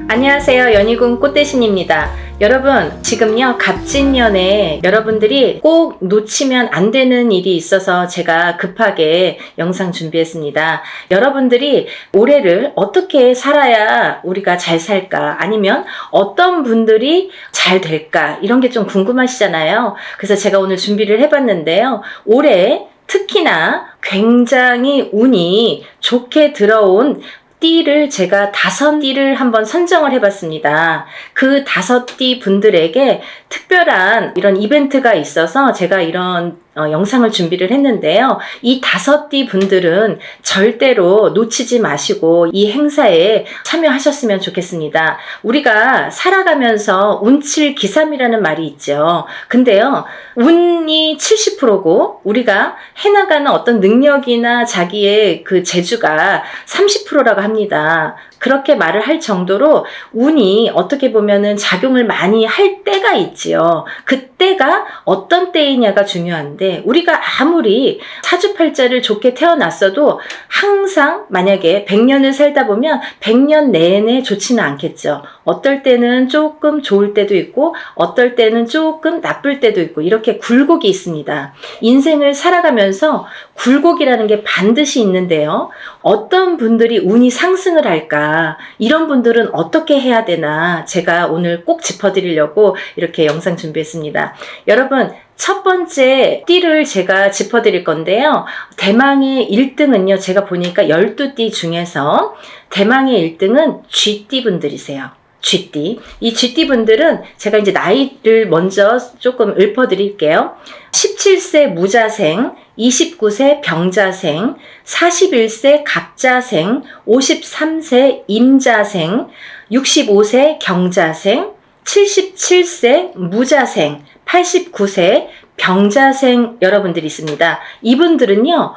안녕하세요. 연희군 꽃대신입니다. 여러분, 지금요 갑진년에 여러분들이 꼭 놓치면 안 되는 일이 있어서 제가 급하게 영상 준비했습니다. 여러분들이 올해를 어떻게 살아야 우리가 잘 살까, 아니면 어떤 분들이 잘 될까, 이런 게 좀 궁금하시잖아요. 그래서 제가 오늘 준비를 해봤는데요. 올해 특히나 굉장히 운이 좋게 들어온 띠를 제가 5띠를 한번 선정을 해봤습니다. 그 5띠 분들에게 특별한 이런 이벤트가 있어서 제가 이런 영상을 준비를 했는데요. 이 5띠 분들은 절대로 놓치지 마시고 이 행사에 참여하셨으면 좋겠습니다. 우리가 살아가면서 운칠 기삼이라는 말이 있죠. 근데요, 운이 70%고 우리가 해나가는 어떤 능력이나 자기의 그 재주가 30%라고 합니다. 그렇게 말을 할 정도로 운이 어떻게 보면은 작용을 많이 할 때가 있지요. 그때가 어떤 때이냐가 중요한데, 우리가 아무리 사주팔자를 좋게 태어났어도 항상 만약에 100년을 살다 보면 100년 내내 좋지는 않겠죠. 어떨 때는 조금 좋을 때도 있고 어떨 때는 조금 나쁠 때도 있고, 이렇게 굴곡이 있습니다. 인생을 살아가면서 굴곡이라는 게 반드시 있는데요. 어떤 분들이 운이 상승을 할까, 이런 분들은 어떻게 해야 되나, 제가 오늘 꼭 짚어드리려고 이렇게 영상 준비했습니다. 여러분, 첫 번째 띠를 제가 짚어드릴 건데요. 대망의 1등은요, 제가 보니까 12띠 중에서 대망의 1등은 쥐띠 분들이세요. 쥐띠. 이 쥐띠 분들은 제가 이제 나이를 먼저 조금 읊어드릴게요. 17세 무자생, 29세 병자생, 41세 갑자생, 53세 임자생, 65세 경자생, 77세 무자생, 89세 병자생 여러분들이 있습니다. 이분들은요,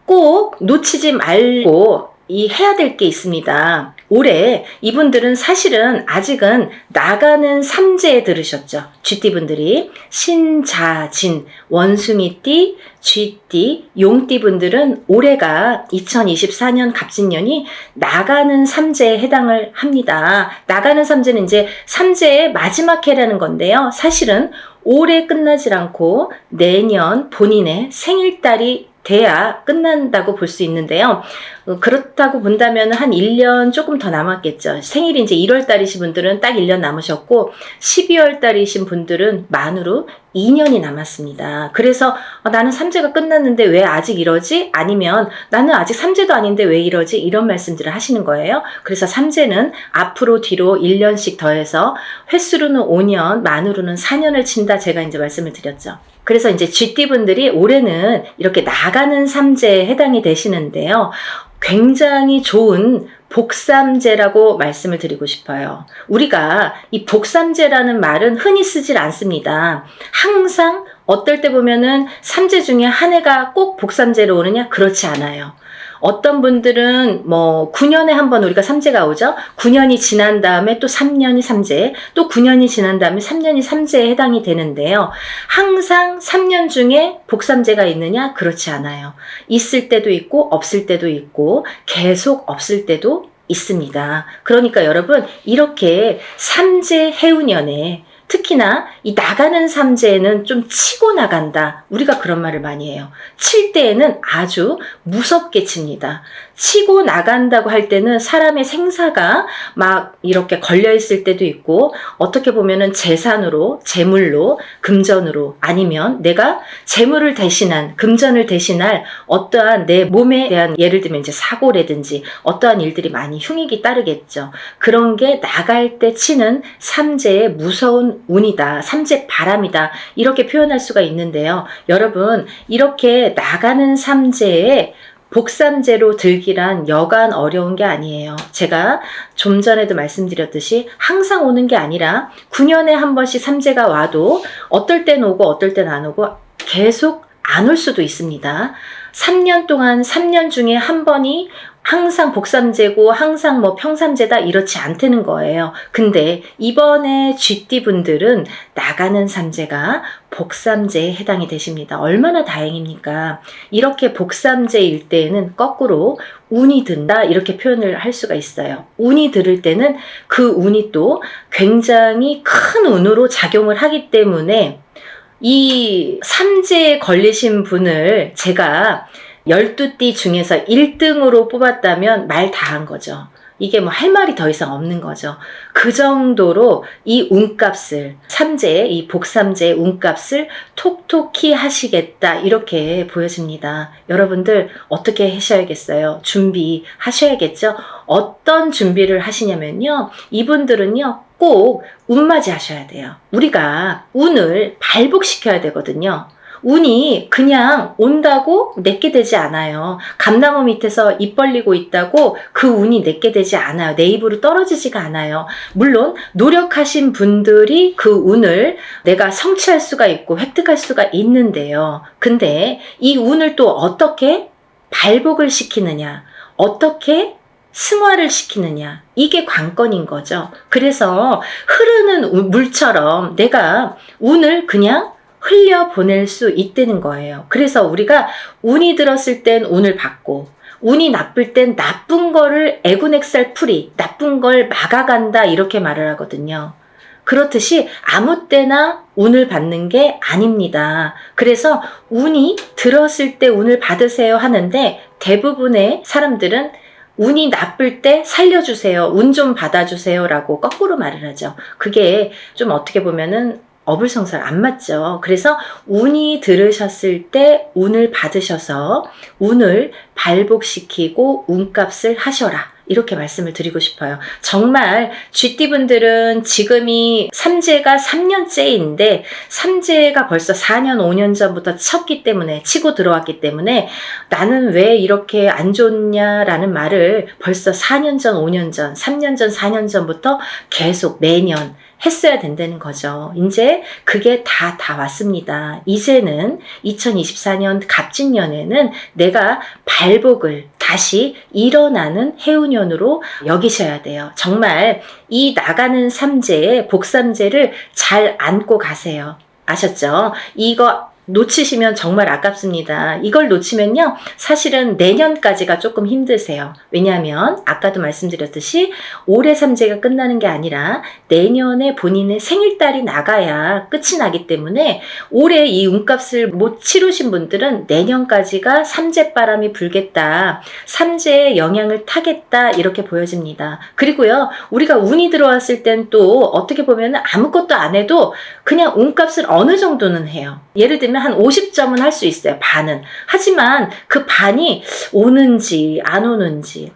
꼭 놓치지 말고 해야 될 게 있습니다. 올해 이분들은 사실은 아직은 나가는 삼재에 들으셨죠. 쥐띠분들이 신자진, 원숭이띠, 쥐띠, 용띠 분들은 올해가 2024년 갑진년이 나가는 삼재에 해당을 합니다. 나가는 삼재는 이제 삼재의 마지막 해라는 건데요. 사실은 올해 끝나질 않고 내년 본인의 생일달이 돼야 끝난다고 볼 수 있는데요. 그렇다고 본다면 한 1년 조금 더 남았겠죠. 생일이 이제 1월 달이신 분들은 딱 1년 남으셨고, 12월 달이신 분들은 만으로 2년이 남았습니다. 그래서 나는 삼재가 끝났는데 왜 아직 이러지? 아니면 나는 아직 삼재도 아닌데 왜 이러지? 이런 말씀들을 하시는 거예요. 그래서 삼재는 앞으로 뒤로 1년씩 더해서 횟수로는 5년, 만으로는 4년을 친다, 제가 이제 말씀을 드렸죠. 그래서 이제 쥐띠분들이 올해는 이렇게 나가는 삼재에 해당이 되시는데요. 굉장히 좋은 복삼재라고 말씀을 드리고 싶어요. 우리가 이 복삼재라는 말은 흔히 쓰질 않습니다. 항상 어떨 때 보면은 삼재 중에 한 해가 꼭 복삼재로 오느냐? 그렇지 않아요. 어떤 분들은 9년에 한 번 우리가 삼재가 오죠. 9년이 지난 다음에 또 3년이 삼재, 또 9년이 지난 다음에 3년이 삼재에 해당이 되는데요. 항상 3년 중에 복삼재가 있느냐? 그렇지 않아요. 있을 때도 있고 없을 때도 있고 계속 없을 때도 있습니다. 그러니까 여러분, 이렇게 삼재 해운년에 특히나 이 나가는 삼재에는 좀 치고 나간다, 우리가 그런 말을 많이 해요. 칠 때에는 아주 무섭게 칩니다. 치고 나간다고 할 때는 사람의 생사가 막 이렇게 걸려 있을 때도 있고, 어떻게 보면은 재산으로, 재물로, 금전으로, 아니면 내가 재물을 대신한, 금전을 대신할 어떠한 내 몸에 대한, 예를 들면 이제 사고라든지 어떠한 일들이 많이 흉익이 따르겠죠. 그런 게 나갈 때 치는 삼재의 무서운 운이다, 삼재 바람이다, 이렇게 표현할 수가 있는데요. 여러분, 이렇게 나가는 삼재에 복삼재로 들기란 여간 어려운 게 아니에요. 제가 좀 전에도 말씀드렸듯이 항상 오는 게 아니라 9년에 한 번씩 삼재가 와도 어떨 땐 오고 어떨 땐 안 오고 계속 안 올 수도 있습니다. 3년 동안 3년 중에 한 번이 항상 복삼재고 항상 뭐 평삼재다 이렇지 않다는 거예요. 근데 이번에 GT 분들은 나가는 삼재가 복삼재에 해당이 되십니다. 얼마나 다행입니까? 이렇게 복삼재일 때에는 거꾸로 운이 든다 이렇게 표현을 할 수가 있어요. 운이 들을 때는 그 운이 또 굉장히 큰 운으로 작용을 하기 때문에 이 삼재에 걸리신 분을 제가 12띠 중에서 1등으로 뽑았다면 말 다 한 거죠. 이게 뭐 할 말이 더 이상 없는 거죠. 그 정도로 이 운값을, 삼재, 이 복삼재의 운값을 톡톡히 하시겠다 이렇게 보여집니다. 여러분들 어떻게 하셔야겠어요? 준비하셔야겠죠? 어떤 준비를 하시냐면요. 이분들은요. 꼭 운맞이 하셔야 돼요. 우리가 운을 발복시켜야 되거든요. 운이 그냥 온다고 내게 되지 않아요. 감나무 밑에서 입 벌리고 있다고 그 운이 내게 되지 않아요. 내 입으로 떨어지지가 않아요. 물론 노력하신 분들이 그 운을 내가 성취할 수가 있고 획득할 수가 있는데요. 근데 이 운을 또 어떻게 발복을 시키느냐, 어떻게 승화를 시키느냐, 이게 관건인 거죠. 그래서 흐르는 물처럼 내가 운을 그냥 흘려보낼 수 있다는 거예요. 그래서 우리가 운이 들었을 땐 운을 받고 운이 나쁠 땐 나쁜 거를 애군액살 풀이, 나쁜 걸 막아간다 이렇게 말을 하거든요. 그렇듯이 아무 때나 운을 받는 게 아닙니다. 그래서 운이 들었을 때 운을 받으세요 하는데 대부분의 사람들은 운이 나쁠 때 살려주세요. 운 좀 받아주세요 라고 거꾸로 말을 하죠. 그게 좀 어떻게 보면은 어불성설 안 맞죠. 그래서 운이 들으셨을 때 운을 받으셔서 운을 발복시키고 운값을 하셔라. 이렇게 말씀을 드리고 싶어요. 정말 GT분들은 지금이 삼재가 3년째인데 삼재가 벌써 4년, 5년 전부터 쳤기 때문에 치고 들어왔기 때문에 나는 왜 이렇게 안 좋냐라는 말을 벌써 4년 전, 5년 전, 3년 전, 4년 전부터 계속 매년 했어야 된다는 거죠. 이제 그게 다 왔습니다. 이제는 2024년 갑진년에는 내가 발복을 다시 일어나는 해운년으로 여기셔야 돼요. 정말 이 나가는 삼재의 복삼재를 잘 안고 가세요. 아셨죠? 이거 놓치시면 정말 아깝습니다. 이걸 놓치면요. 사실은 내년까지가 조금 힘드세요. 왜냐하면 아까도 말씀드렸듯이 올해 삼재가 끝나는 게 아니라 내년에 본인의 생일달이 나가야 끝이 나기 때문에 올해 이 운값을 못 치르신 분들은 내년까지가 삼재바람이 불겠다. 삼재의 영향을 타겠다. 이렇게 보여집니다. 그리고요. 우리가 운이 들어왔을 땐 또 어떻게 보면 아무것도 안 해도 그냥 운값을 어느 정도는 해요. 예를 들면 한 50점은 할 수 있어요. 반은. 하지만 그 반이 오는지 안 오는지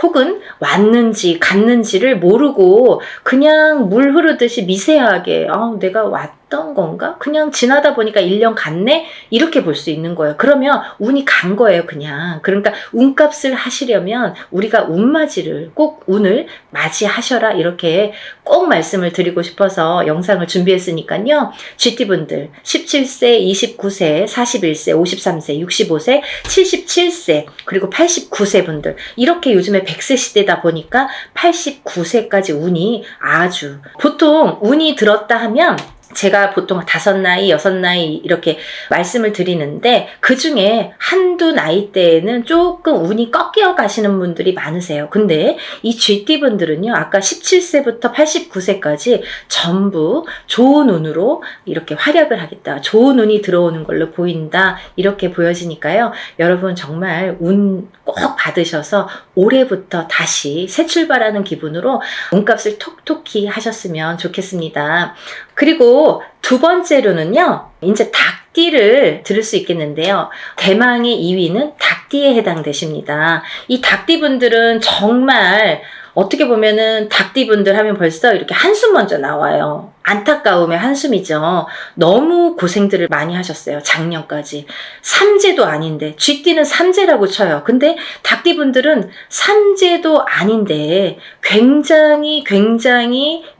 혹은 왔는지 갔는지를 모르고 그냥 물 흐르듯이 미세하게 내가 왔던 건가? 그냥 지나다 보니까 1년 갔네? 이렇게 볼 수 있는 거예요. 그러면 운이 간 거예요. 그냥. 그러니까 운값을 하시려면 우리가 운맞이를 꼭 운을 맞이하셔라 이렇게 꼭 말씀을 드리고 싶어서 영상을 준비했으니까요. GT분들 17세, 29세, 41세, 53세, 65세, 77세 그리고 89세 분들 이렇게 요즘에 100세 시대다 보니까 89세까지 운이 아주 보통 운이 들었다 하면 제가 보통 5나이, 6나이 이렇게 말씀을 드리는데 그 중에 한두 나이대에는 조금 운이 꺾여 가시는 분들이 많으세요. 근데 이 GT분들은요. 아까 17세부터 89세까지 전부 좋은 운으로 이렇게 활약을 하겠다. 좋은 운이 들어오는 걸로 보인다. 이렇게 보여지니까요. 여러분 정말 운 꼭 받으셔서 올해부터 다시 새 출발하는 기분으로 운값을 톡톡히 하셨으면 좋겠습니다. 그리고 두 번째로는요. 이제 닭띠를 들을 수 있겠는데요. 대망의 2위는 닭띠에 해당되십니다. 이 닭띠분들은 정말 어떻게 보면은 닭띠분들 하면 벌써 이렇게 한숨 먼저 나와요. 안타까움의 한숨이죠. 너무 고생들을 많이 하셨어요. 작년까지. 삼재도 아닌데 쥐띠는 삼재라고 쳐요. 근데 닭띠분들은 삼재도 아닌데 굉장히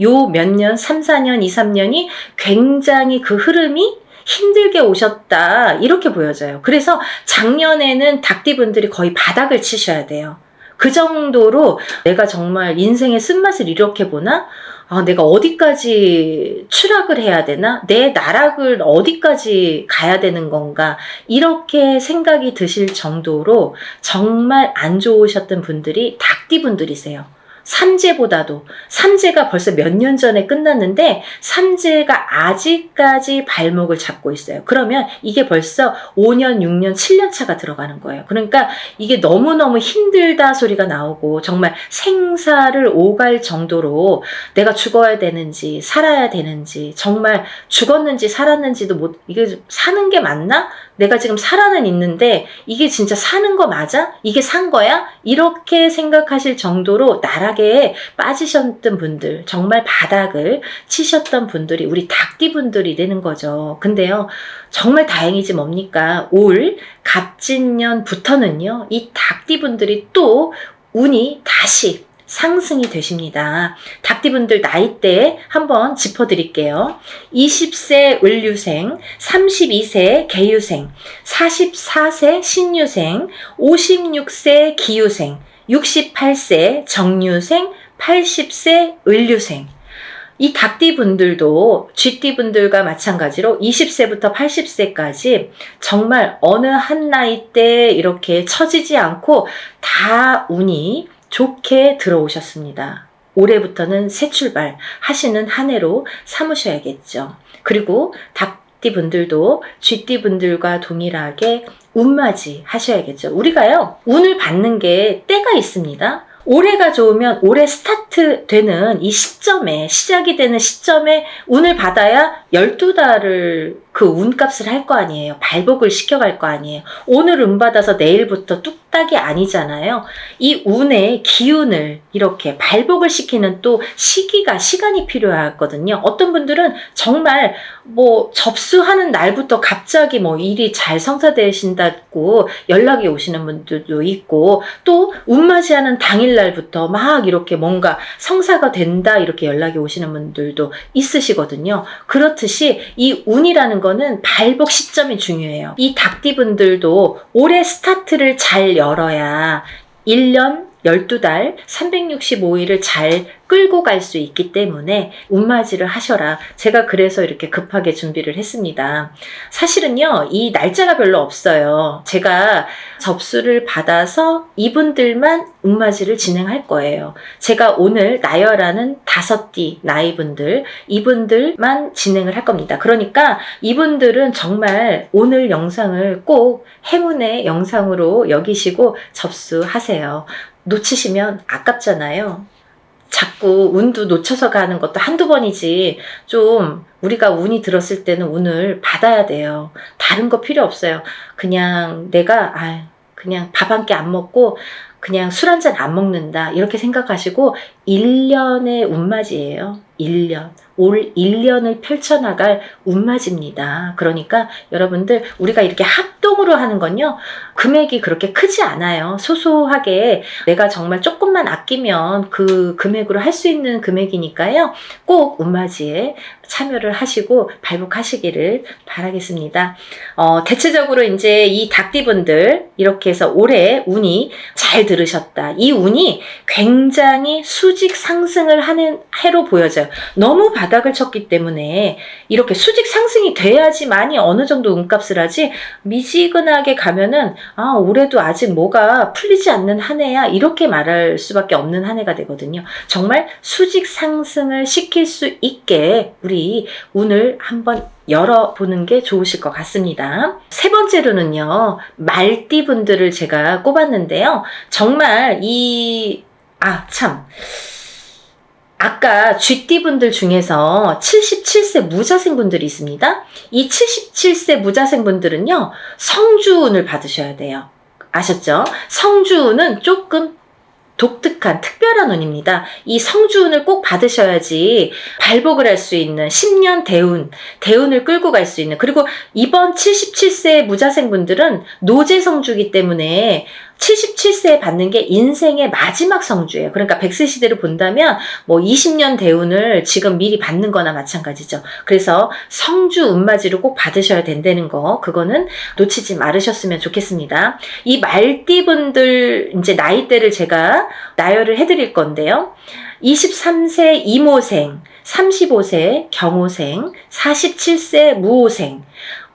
요 몇 년, 3, 4년, 2, 3년이 굉장히 그 흐름이 힘들게 오셨다 이렇게 보여져요. 그래서 작년에는 닭띠분들이 거의 바닥을 치셔야 돼요. 그 정도로 내가 정말 인생의 쓴맛을 이렇게 보나? 내가 어디까지 추락을 해야 되나? 내 나락을 어디까지 가야 되는 건가? 이렇게 생각이 드실 정도로 정말 안 좋으셨던 분들이 닭띠분들이세요. 삼재보다도. 삼재가 벌써 몇 년 전에 끝났는데 삼재가 아직까지 발목을 잡고 있어요. 그러면 이게 벌써 5년, 6년, 7년 차가 들어가는 거예요. 그러니까 이게 너무너무 힘들다 소리가 나오고 정말 생사를 오갈 정도로 내가 죽어야 되는지 살아야 되는지 정말 죽었는지 살았는지도 이게 사는 게 맞나? 내가 지금 살아는 있는데 이게 진짜 사는 거 맞아? 이게 산 거야? 이렇게 생각하실 정도로 나락에 빠지셨던 분들, 정말 바닥을 치셨던 분들이 우리 닭띠분들이 되는 거죠. 근데요, 정말 다행이지 뭡니까? 올 갑진년부터는요, 이 닭띠분들이 또 운이 다시 상승이 되십니다. 닭띠분들 나이대 한번 짚어드릴게요. 20세 을류생, 32세 개유생, 44세 신유생, 56세 기유생, 68세 정유생, 80세 을류생. 이 닭띠분들도 쥐띠분들과 마찬가지로 20세부터 80세까지 정말 어느 한 나이대 이렇게 처지지 않고 다 운이 좋게 들어오셨습니다. 올해부터는 새 출발 하시는 한 해로 삼으셔야겠죠. 그리고 닭띠분들도 쥐띠분들과 동일하게 운맞이 하셔야겠죠. 우리가요, 운을 받는 게 때가 있습니다. 올해가 좋으면 올해 스타트 되는 이 시점에, 시작이 되는 시점에 운을 받아야 12달을 그 운값을 할 거 아니에요. 발복을 시켜갈 거 아니에요. 오늘 운 받아서 내일부터 뚝딱이 아니잖아요. 이 운의 기운을 이렇게 발복을 시키는 또 시간이 필요하거든요. 어떤 분들은 정말 접수하는 날부터 갑자기 일이 잘 성사되신다고 연락이 오시는 분들도 있고, 또 운맞이하는 당일날부터 막 이렇게 뭔가 성사가 된다 이렇게 연락이 오시는 분들도 있으시거든요. 그렇듯이 이 운이라는 거는 발복 시점이 중요해요. 이 닭띠분들도 올해 스타트를 잘 열어야 1년 12달 365일을 잘 끌고 갈 수 있기 때문에 운맞이를 하셔라. 제가 그래서 이렇게 급하게 준비를 했습니다. 사실은요, 이 날짜가 별로 없어요. 제가 접수를 받아서 이분들만 운맞이를 진행할 거예요. 제가 오늘 나열하는 5띠 나이분들, 이분들만 진행을 할 겁니다. 그러니까 이분들은 정말 오늘 영상을 꼭 행운의 영상으로 여기시고 접수하세요. 놓치시면 아깝잖아요. 자꾸 운도 놓쳐서 가는 것도 한두 번이지, 좀 우리가 운이 들었을 때는 운을 받아야 돼요. 다른 거 필요 없어요. 그냥 내가 그냥 밥 한 끼 안 먹고 그냥 술 한 잔 안 먹는다 이렇게 생각하시고 1년의 운맞이에요. 1년. 올 1년을 펼쳐나갈 운맞이입니다. 그러니까 여러분들, 우리가 이렇게 합동으로 하는 건요, 금액이 그렇게 크지 않아요. 소소하게 내가 정말 조금만 아끼면 그 금액으로 할 수 있는 금액이니까요. 꼭 운맞이에 참여를 하시고 발복하시기를 바라겠습니다. 대체적으로 이제 이 닭띠분들 이렇게 해서 올해 운이 잘 들으셨다. 이 운이 굉장히 수직 상승을 하는 해로 보여져요. 너무 바닥을 쳤기 때문에 이렇게 수직 상승이 돼야지만이 어느 정도 운값을 하지, 미지근하게 가면은 올해도 아직 뭐가 풀리지 않는 한 해야 이렇게 말할 수밖에 없는 한 해가 되거든요. 정말 수직 상승을 시킬 수 있게 우리 운을 한번 열어보는 게 좋으실 것 같습니다. 세 번째로는요, 말띠분들을 제가 꼽았는데요. 정말 아까 쥐띠분들 중에서 77세 무자생분들이 있습니다. 이 77세 무자생분들은요, 성주운을 받으셔야 돼요. 아셨죠? 성주운은 조금 독특한 특별한 운입니다. 이 성주운을 꼭 받으셔야지 발복을 할 수 있는 10년 대운을 끌고 갈 수 있는, 그리고 이번 77세 무자생분들은 노재성주기 때문에 77세에 받는 게 인생의 마지막 성주예요. 그러니까 백세 시대로 본다면 뭐 20년 대운을 지금 미리 받는 거나 마찬가지죠. 그래서 성주 운맞이를 꼭 받으셔야 된다는 거, 그거는 놓치지 말으셨으면 좋겠습니다. 이 말띠분들 이제 나이대를 제가 나열을 해드릴 건데요. 23세 이모생, 35세 경호생, 47세 무호생,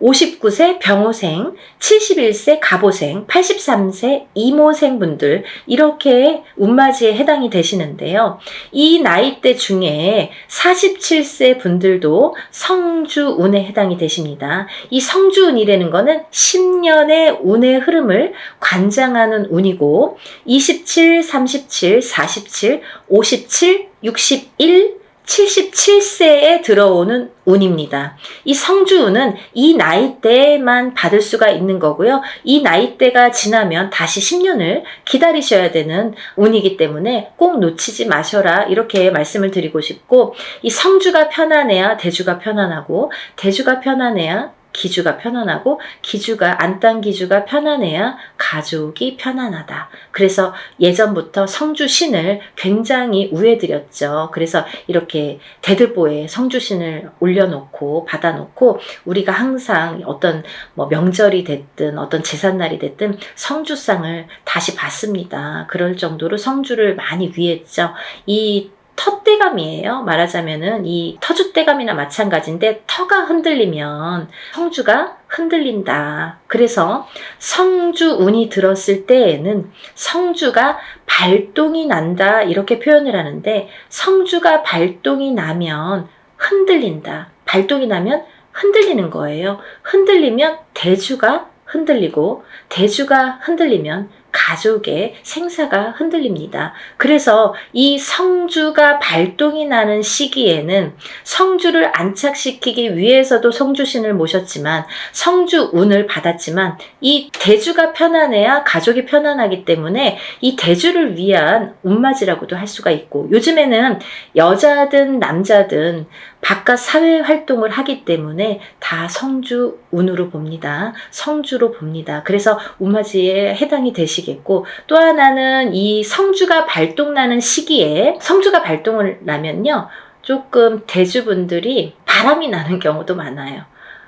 59세 병호생, 71세 갑오생, 83세 이모생 분들, 이렇게 운맞이에 해당이 되시는데요. 이 나이대 중에 47세 분들도 성주운에 해당이 되십니다. 이 성주운이라는 거는 10년의 운의 흐름을 관장하는 운이고, 27, 37, 47, 57, 61, 77세에 들어오는 운입니다. 이 성주운은 이 나이대만 받을 수가 있는 거고요. 이 나이대가 지나면 다시 10년을 기다리셔야 되는 운이기 때문에 꼭 놓치지 마셔라, 이렇게 말씀을 드리고 싶고, 이 성주가 편안해야 대주가 편안하고, 대주가 편안해야 기주가 편안하고, 기주가 안딴기주가 편안해야 가족이 편안하다. 그래서 예전부터 성주신을 굉장히 우애드렸죠. 그래서 이렇게 대들보에 성주신을 올려놓고 받아놓고, 우리가 항상 어떤 뭐 명절이 됐든 어떤 제삿날이 됐든 성주상을 다시 받습니다. 그럴 정도로 성주를 많이 위했죠. 이 터대감이에요. 말하자면은 이 터줏대감이나 마찬가지인데, 터가 흔들리면 성주가 흔들린다. 그래서 성주운이 들었을 때에는 성주가 발동이 난다, 이렇게 표현을 하는데, 성주가 발동이 나면 흔들린다. 발동이 나면 흔들리는 거예요. 흔들리면 대주가 흔들리고, 대주가 흔들리면 가족의 생사가 흔들립니다. 그래서 이 성주가 발동이 나는 시기에는 성주를 안착시키기 위해서도 성주신을 모셨지만, 성주운을 받았지만, 이 대주가 편안해야 가족이 편안하기 때문에 이 대주를 위한 운맞이라고도 할 수가 있고, 요즘에는 여자든 남자든 바깥 사회 활동을 하기 때문에 다 성주운으로 봅니다. 성주로 봅니다. 그래서 운맞이에 해당이 되시겠고, 또 하나는 이 성주가 발동나는 시기에, 성주가 발동을 나면요, 조금 대주분들이 바람이 나는 경우도 많아요.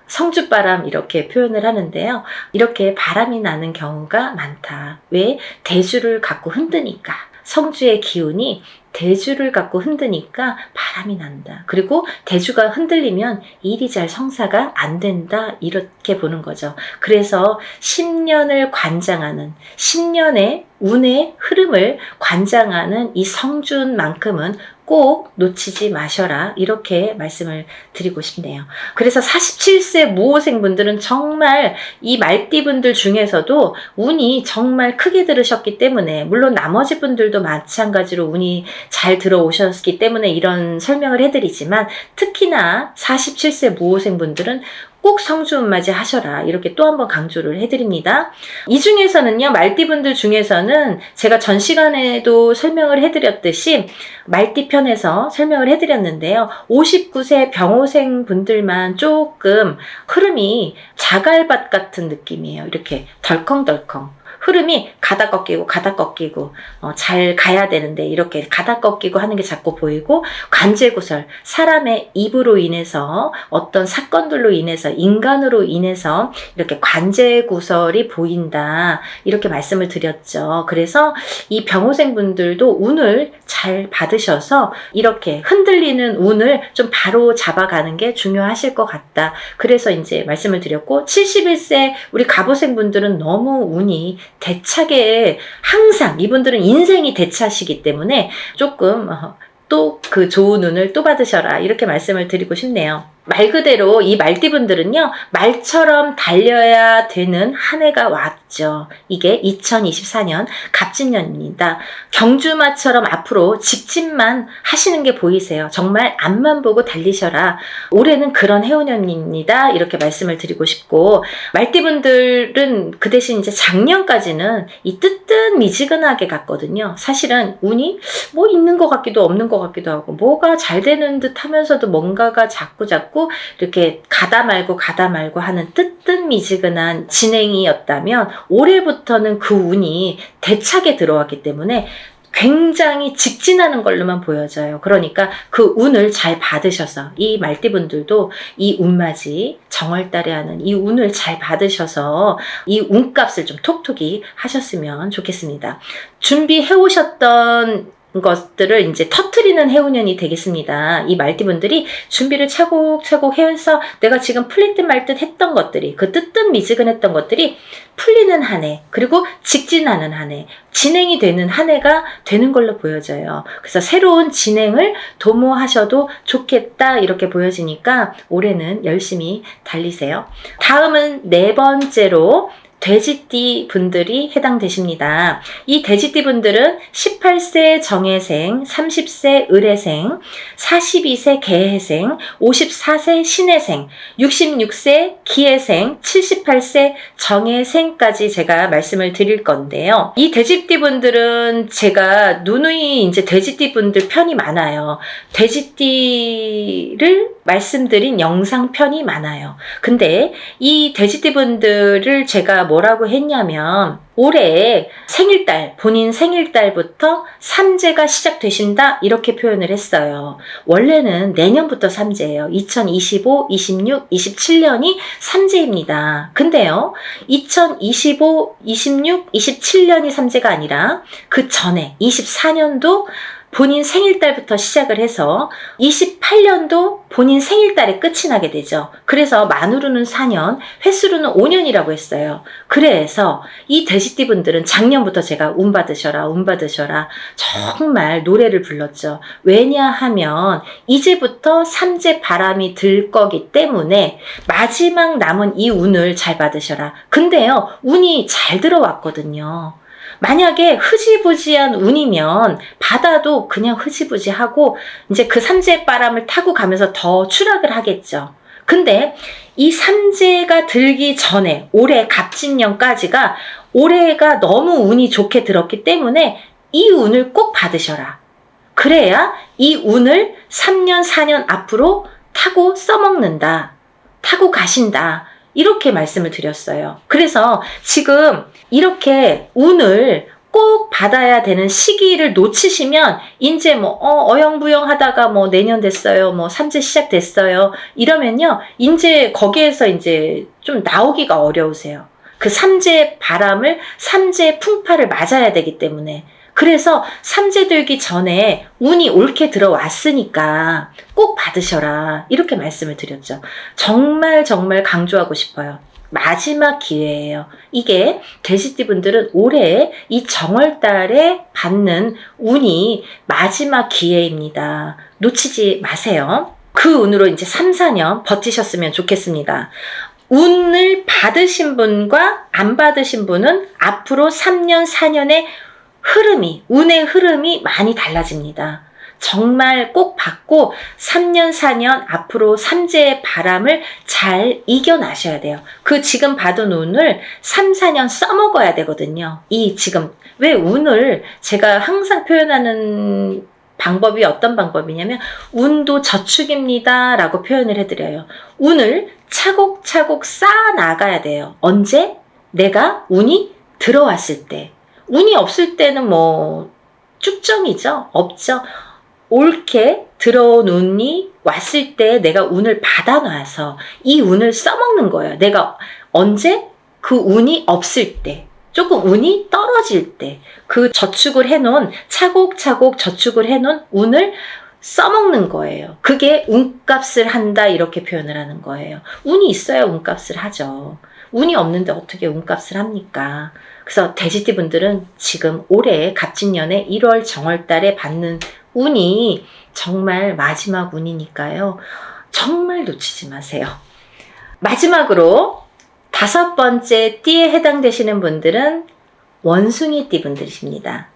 성주바람, 이렇게 표현을 하는데요. 이렇게 바람이 나는 경우가 많다. 왜? 대주를 갖고 흔드니까. 성주의 기운이 대주를 갖고 흔드니까 바람이 난다. 그리고 대주가 흔들리면 일이 잘 성사가 안 된다, 이렇게 보는 거죠. 그래서 10년을 관장하는, 10년의 운의 흐름을 관장하는 이 성주운만큼은 꼭 놓치지 마셔라, 이렇게 말씀을 드리고 싶네요. 그래서 47세 무호생 분들은 정말 이 말띠분들 중에서도 운이 정말 크게 들으셨기 때문에, 물론 나머지 분들도 마찬가지로 운이 잘 들어오셨기 때문에 이런 설명을 해드리지만, 특히나 47세 무호생 분들은 꼭 성주운맞이 하셔라, 이렇게 또 한 번 강조를 해드립니다. 이 중에서는요, 말띠분들 중에서는 제가 전 시간에도 설명을 해드렸듯이 말띠편에서 설명을 해드렸는데요, 59세 병호생 분들만 조금 흐름이 자갈밭 같은 느낌이에요. 이렇게 덜컹덜컹 흐름이 가다 꺾이고 가다 꺾이고, 잘 가야 되는데 이렇게 가다 꺾이고 하는 게 자꾸 보이고, 관제구설, 사람의 입으로 인해서, 어떤 사건들로 인해서, 인간으로 인해서 이렇게 관제구설이 보인다, 이렇게 말씀을 드렸죠. 그래서 이 병호생 분들도 운을 잘 받으셔서 이렇게 흔들리는 운을 좀 바로 잡아가는 게 중요하실 것 같다. 그래서 이제 말씀을 드렸고, 71세 우리 갑오생 분들은 너무 운이 대차게, 항상 이분들은 인생이 대차시기 때문에 조금 또 그 좋은 운을 또 받으셔라, 이렇게 말씀을 드리고 싶네요. 말 그대로 이 말띠분들은요, 말처럼 달려야 되는 한 해가 왔죠. 이게 2024년 갑진년입니다. 경주마처럼 앞으로 직진만 하시는 게 보이세요. 정말 앞만 보고 달리셔라. 올해는 그런 해운년입니다, 이렇게 말씀을 드리고 싶고, 말띠분들은 그 대신 이제 작년까지는 이 뜨뜻미지근하게 갔거든요. 사실은 운이 뭐 있는 것 같기도 없는 것 같기도 하고, 뭐가 잘 되는 듯 하면서도 뭔가가 자꾸 해갖고 이렇게 가다 말고 하는 뜨뜻미지근한 진행이었다면 올해부터는 그 운이 대차게 들어왔기 때문에 굉장히 직진하는 걸로만 보여져요. 그러니까 그 운을 잘 받으셔서 이 말띠분들도 이 운맞이 정월달에 하는 이 운을 잘 받으셔서 이 운값을 좀 톡톡히 하셨으면 좋겠습니다. 준비해 오셨던 것들을 이제 터트리는 해운년이 되겠습니다. 이 말띠분들이 준비를 차곡차곡 해서 내가 지금 풀릴 듯 말 듯 했던 것들이, 그 뜨뜻미지근했던 것들이 풀리는 한 해, 그리고 직진하는 한 해, 진행이 되는 한 해가 되는 걸로 보여져요. 그래서 새로운 진행을 도모하셔도 좋겠다 이렇게 보여지니까 올해는 열심히 달리세요. 다음은 네 번째로 돼지띠 분들이 해당되십니다. 이 돼지띠 분들은 18세 정해생, 30세 을해생, 42세 개해생, 54세 신해생, 66세 기해생, 78세 정해생까지 제가 말씀을 드릴 건데요. 이 돼지띠 분들은 제가 누누이 이제 돼지띠 분들 편이 많아요. 돼지띠를 말씀드린 영상 편이 많아요. 근데 이 돼지띠 분들을 제가 뭐라고 했냐면 올해 생일달, 본인 생일달부터 삼재가 시작되신다 이렇게 표현을 했어요. 원래는 내년부터 삼재예요. 2025, 26, 27년이 삼재입니다. 근데요, 2025, 26, 27년이 삼재가 아니라 그 전에 24년도 본인 생일달부터 시작을 해서 28년도 본인 생일달에 끝이 나게 되죠. 그래서 만으로는 4년, 횟수로는 5년이라고 했어요. 그래서 이 돼지띠 분들은 작년부터 제가 운 받으셔라 정말 노래를 불렀죠. 왜냐하면 이제부터 삼재 바람이 들 거기 때문에 마지막 남은 이 운을 잘 받으셔라. 근데요, 운이 잘 들어왔거든요. 만약에 흐지부지한 운이면 받아도 그냥 흐지부지하고 이제 그 삼재 바람을 타고 가면서 더 추락을 하겠죠. 근데 이 삼재가 들기 전에 올해 갑진년까지가 올해가 너무 운이 좋게 들었기 때문에 이 운을 꼭 받으셔라. 그래야 이 운을 3년, 4년 앞으로 타고 써먹는다. 타고 가신다. 이렇게 말씀을 드렸어요. 그래서 지금 이렇게 운을 꼭 받아야 되는 시기를 놓치시면 이제 뭐 어영부영 하다가 뭐 내년 됐어요. 뭐 삼재 시작됐어요. 이러면요. 이제 거기에서 이제 좀 나오기가 어려우세요. 그 삼재 바람을 삼재 풍파를 맞아야 되기 때문에 그래서 삼재 들기 전에 운이 옳게 들어왔으니까 꼭 받으셔라 이렇게 말씀을 드렸죠. 정말 강조하고 싶어요. 마지막 기회예요. 이게 돼지띠 분들은 올해 이 정월달에 받는 운이 마지막 기회입니다. 놓치지 마세요. 그 운으로 이제 3, 4년 버티셨으면 좋겠습니다. 운을 받으신 분과 안 받으신 분은 앞으로 3년, 4년의 운의 흐름이 많이 달라집니다. 정말 꼭 받고 3년, 4년 앞으로 삼재의 바람을 잘 이겨나셔야 돼요. 그 지금 받은 운을 3, 4년 써먹어야 되거든요. 이 지금 왜 운을 제가 항상 표현하는 방법이 어떤 방법이냐면 운도 저축입니다 라고 표현을 해드려요. 운을 차곡차곡 쌓아 나가야 돼요. 언제? 내가 운이 들어왔을 때. 운이 없을 때는 뭐 쭉정이죠. 없죠. 옳게 들어온 운이 왔을 때 내가 운을 받아놔서 이 운을 써먹는 거예요. 내가 언제? 그 운이 없을 때. 조금 운이 떨어질 때. 그 저축을 해놓은 차곡차곡 저축을 해놓은 운을 써먹는 거예요. 그게 운값을 한다 이렇게 표현을 하는 거예요. 운이 있어야 운값을 하죠. 운이 없는데 어떻게 운값을 합니까? 그래서 돼지띠 분들은 지금 올해 갑진년에 1월 정월달에 받는 운이 정말 마지막 운이니까요. 정말 놓치지 마세요. 마지막으로 5번째 띠에 해당되시는 분들은 원숭이띠 분들이십니다.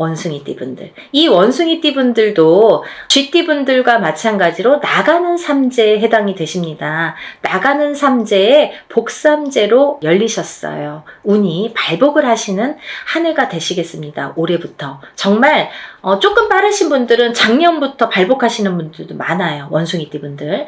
원숭이띠분들. 이 원숭이띠분들도 쥐띠분들과 마찬가지로 나가는 삼재에 해당이 되십니다. 나가는 삼재에 복삼재로 열리셨어요. 운이 발복을 하시는 한 해가 되시겠습니다. 올해부터. 정말 조금 빠르신 분들은 작년부터 발복하시는 분들도 많아요. 원숭이띠분들.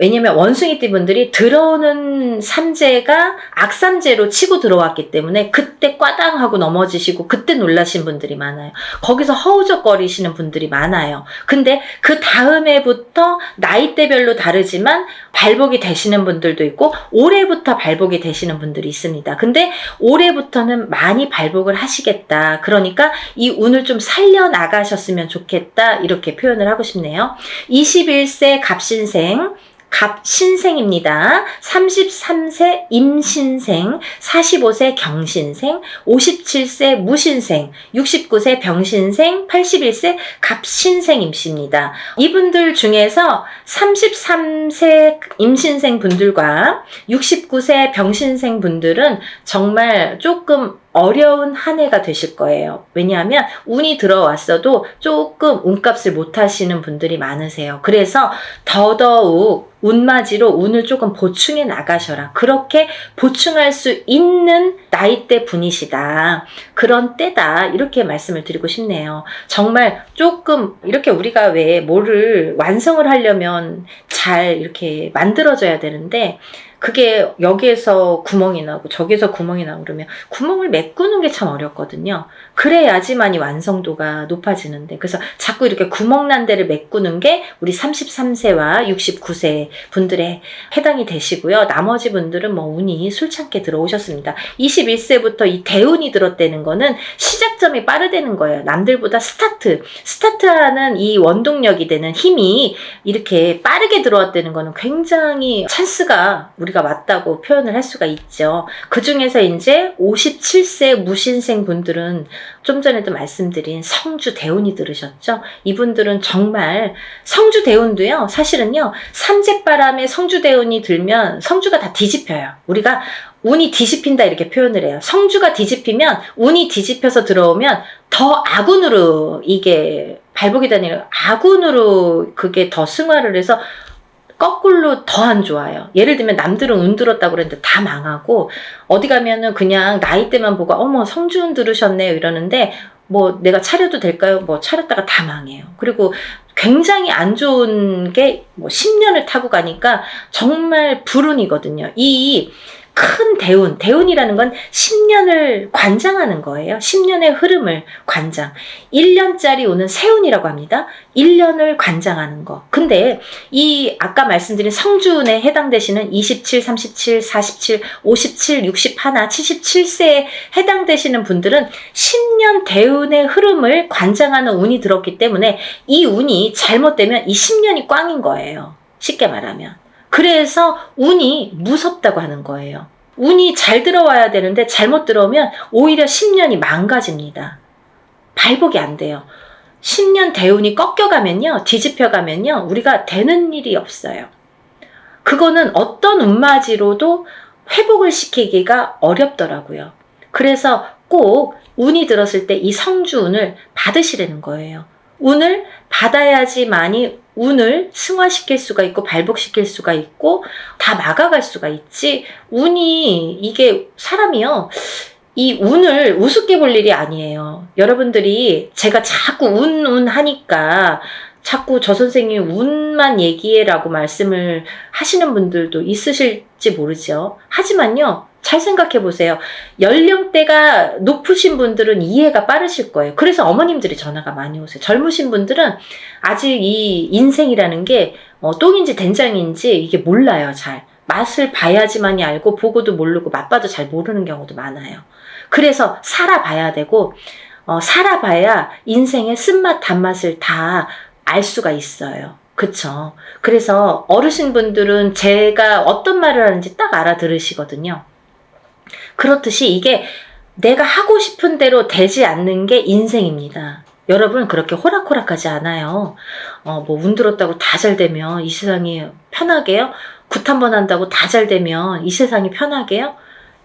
왜냐면 원숭이띠분들이 들어오는 삼재가 악삼재로 치고 들어왔기 때문에 그때 꽈당하고 넘어지시고 그때 놀라신 분들이 많아요. 거기서 허우적거리시는 분들이 많아요. 근데 그 다음 해부터 나이대별로 다르지만 발복이 되시는 분들도 있고 올해부터 발복이 되시는 분들이 있습니다. 근데 올해부터는 많이 발복을 하시겠다. 그러니까 이 운을 좀 살려나가셨으면 좋겠다. 이렇게 표현을 하고 싶네요. 21세 갑신생 갑신생입니다. 33세 임신생, 45세 경신생, 57세 무신생, 69세 병신생, 81세 갑신생입니다. 이분들 중에서 33세 임신생 분들과 69세 병신생 분들은 정말 조금 어려운 한 해가 되실 거예요. 왜냐하면 운이 들어왔어도 조금 운값을 못 하시는 분들이 많으세요. 그래서 더더욱 운맞이로 운을 조금 보충해 나가셔라. 그렇게 보충할 수 있는 나이대 분이시다. 그런 때다. 이렇게 말씀을 드리고 싶네요. 정말 조금 이렇게 우리가 왜 뭐를 완성을 하려면 잘 이렇게 만들어져야 되는데 그게 여기에서 구멍이 나고 저기에서 구멍이 나고 그러면 구멍을 메꾸는 게 참 어렵거든요. 그래야지만이 완성도가 높아지는데 그래서 자꾸 이렇게 구멍 난 데를 메꾸는 게 우리 33세와 69세 분들에 해당이 되시고요. 나머지 분들은 뭐 운이 술창게 들어오셨습니다. 21세부터 이 대운이 들었다는 거는 시작점이 빠르다는 거예요. 남들보다 스타트하는 이 원동력이 되는 힘이 이렇게 빠르게 들어왔다는 거는 굉장히 찬스가 우리가 맞다고 표현을 할 수가 있죠. 그 중에서 이제 57세 무신생 분들은 좀 전에도 말씀드린 성주 대운이 들으셨죠? 이분들은 정말 성주 대운도요. 사실은요. 삼재바람에 성주 대운이 들면 성주가 다 뒤집혀요. 우리가 운이 뒤집힌다 이렇게 표현을 해요. 성주가 뒤집히면 운이 뒤집혀서 들어오면 더 악운으로 이게 발복이 되는 악운으로 그게 더 승화를 해서 거꾸로 더 안 좋아요. 예를 들면 남들은 운 들었다고 그랬는데 다 망하고 어디 가면은 그냥 나이대만 보고 어머 성주운 들으셨네요 이러는데 뭐 내가 차려도 될까요? 뭐 차렸다가 다 망해요. 그리고 굉장히 안 좋은 게 뭐 10년을 타고 가니까 정말 불운이거든요. 이 큰 대운이라는 건 10년을 관장하는 거예요. 10년의 흐름을 관장. 1년짜리 오는 세운이라고 합니다. 1년을 관장하는 거. 근데 이 아까 말씀드린 성주운에 해당되시는 27, 37, 47, 57, 61, 77세에 해당되시는 분들은 10년 대운의 흐름을 관장하는 운이 들었기 때문에 이 운이 잘못되면 이 10년이 꽝인 거예요. 쉽게 말하면. 그래서 운이 무섭다고 하는 거예요. 운이 잘 들어와야 되는데 잘못 들어오면 오히려 10년이 망가집니다. 발복이 안 돼요. 10년 대운이 꺾여가면요. 뒤집혀가면요. 우리가 되는 일이 없어요. 그거는 어떤 운맞이로도 회복을 시키기가 어렵더라고요. 그래서 꼭 운이 들었을 때 이 성주운을 받으시라는 거예요. 운을 받아야지만이 운을 승화시킬 수가 있고 발복시킬 수가 있고 다 막아갈 수가 있지. 운이 이게 사람이요. 이 운을 우습게 볼 일이 아니에요. 여러분들이 제가 자꾸 운 하니까 자꾸 저 선생님이 운만 얘기해라고 말씀을 하시는 분들도 있으실지 모르죠. 하지만요. 잘 생각해 보세요. 연령대가 높으신 분들은 이해가 빠르실 거예요. 그래서 어머님들이 전화가 많이 오세요. 젊으신 분들은 아직 이 인생이라는 게 똥인지 된장인지 이게 몰라요. 잘. 맛을 봐야지만이 알고 보고도 모르고 맛봐도 잘 모르는 경우도 많아요. 그래서 살아봐야 되고 살아봐야 인생의 쓴맛 단맛을 다 알 수가 있어요. 그쵸? 그래서 어르신분들은 제가 어떤 말을 하는지 딱 알아들으시거든요. 그렇듯이 이게 내가 하고 싶은 대로 되지 않는 게 인생입니다. 여러분 그렇게 호락호락하지 않아요. 뭐 운 들었다고 다 잘 되면 이 세상이 편하게요? 굿 한 번 한다고 다 잘 되면 이 세상이 편하게요?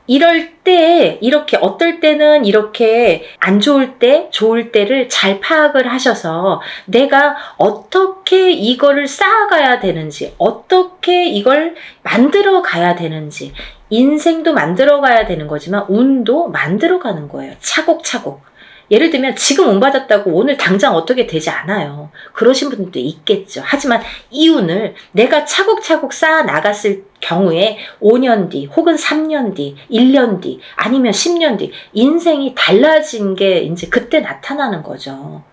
이럴 때 이렇게 어떨 때는 이렇게 안 좋을 때 좋을 때를 잘 파악을 하셔서 내가 어떻게 이거를 쌓아가야 되는지, 어떻게 이걸 만들어 가야 되는지, 인생도 만들어 가야 되는 거지만 운도 만들어 가는 거예요. 차곡차곡. 예를 들면 지금 운 받았다고 오늘 당장 어떻게 되지 않아요. 그러신 분들도 있겠죠. 하지만 이 운을 내가 차곡차곡 쌓아 나갔을 경우에 5년 뒤 혹은 3년 뒤 1년 뒤 아니면 10년 뒤 인생이 달라진 게 이제 그때 나타나는 거죠.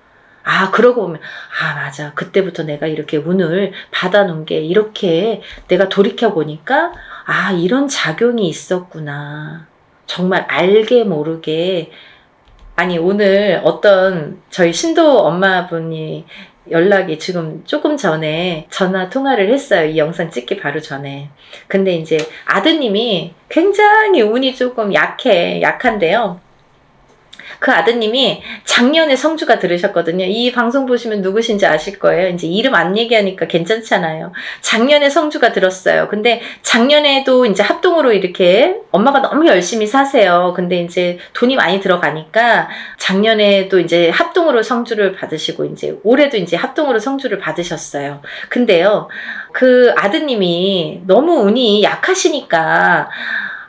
아, 그러고 보면, 아, 맞아. 그때부터 내가 이렇게 운을 받아놓은 게 이렇게 내가 돌이켜보니까, 아, 이런 작용이 있었구나. 정말 알게 모르게. 아니, 오늘 어떤 저희 신도 엄마분이 연락이 지금 조금 전에 전화 통화를 했어요. 이 영상 찍기 바로 전에. 근데 이제 아드님이 굉장히 운이 조금 약한데요. 그 아드님이 작년에 성주가 들으셨거든요. 이 방송 보시면 누구신지 아실 거예요. 이제 이름 안 얘기하니까 괜찮잖아요. 작년에 성주가 들었어요. 근데 작년에도 이제 합동으로 이렇게 엄마가 너무 열심히 사세요. 근데 이제 돈이 많이 들어가니까 작년에도 이제 합동으로 성주를 받으시고 이제 올해도 이제 합동으로 성주를 받으셨어요. 근데요, 그 아드님이 너무 운이 약하시니까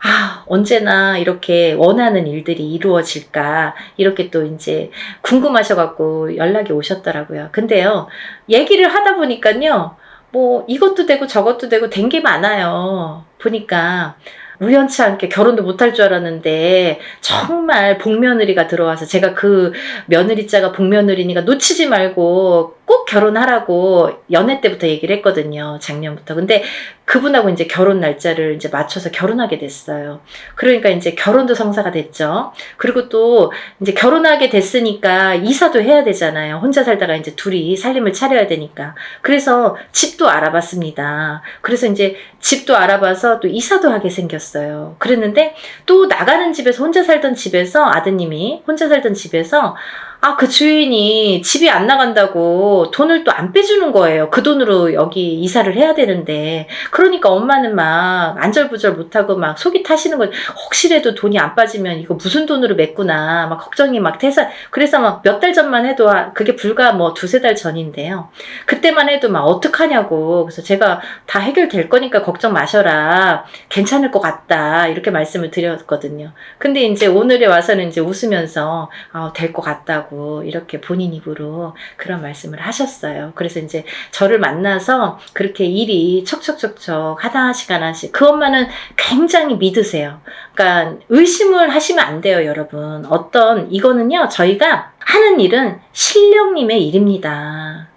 아, 언제나 이렇게 원하는 일들이 이루어질까, 이렇게 또 이제 궁금하셔갖고 연락이 오셨더라고요. 근데요, 얘기를 하다 보니까요, 뭐 이것도 되고 저것도 되고 된 게 많아요. 보니까 우연치 않게 결혼도 못할 줄 알았는데 정말 복며느리가 들어와서 제가 그 며느리자가 복며느리니까 놓치지 말고 꼭 결혼하라고 연애 때부터 얘기를 했거든요. 작년부터. 근데 그분하고 이제 결혼 날짜를 이제 맞춰서 결혼하게 됐어요. 그러니까 이제 결혼도 성사가 됐죠. 그리고 또 이제 결혼하게 됐으니까 이사도 해야 되잖아요. 혼자 살다가 이제 둘이 살림을 차려야 되니까. 그래서 집도 알아봤습니다. 그래서 이제 집도 알아봐서 또 이사도 하게 생겼어요. 그랬는데 또 나가는 집에서 혼자 살던 집에서 아드님이 혼자 살던 집에서 아, 그 주인이 집이 안 나간다고 돈을 또 안 빼주는 거예요. 그 돈으로 여기 이사를 해야 되는데. 그러니까 엄마는 막 안절부절 못하고 막 속이 타시는 거죠. 혹시라도 돈이 안 빠지면 이거 무슨 돈으로 맺구나. 막 걱정이 막 돼서. 그래서 막 몇 달 전만 해도 그게 불과 뭐 두세 달 전인데요. 그때만 해도 막 어떡하냐고. 그래서 제가 다 해결될 거니까 걱정 마셔라. 괜찮을 것 같다. 이렇게 말씀을 드렸거든요. 근데 이제 오늘에 와서는 이제 웃으면서 될 것 같다고. 이렇게 본인 입으로 그런 말씀을 하셨어요. 그래서 이제 저를 만나서 그렇게 일이 척척척척 하나씩 그 엄마는 굉장히 믿으세요. 그러니까 의심을 하시면 안 돼요, 여러분. 이거는요, 저희가 하는 일은 신령님의 일입니다.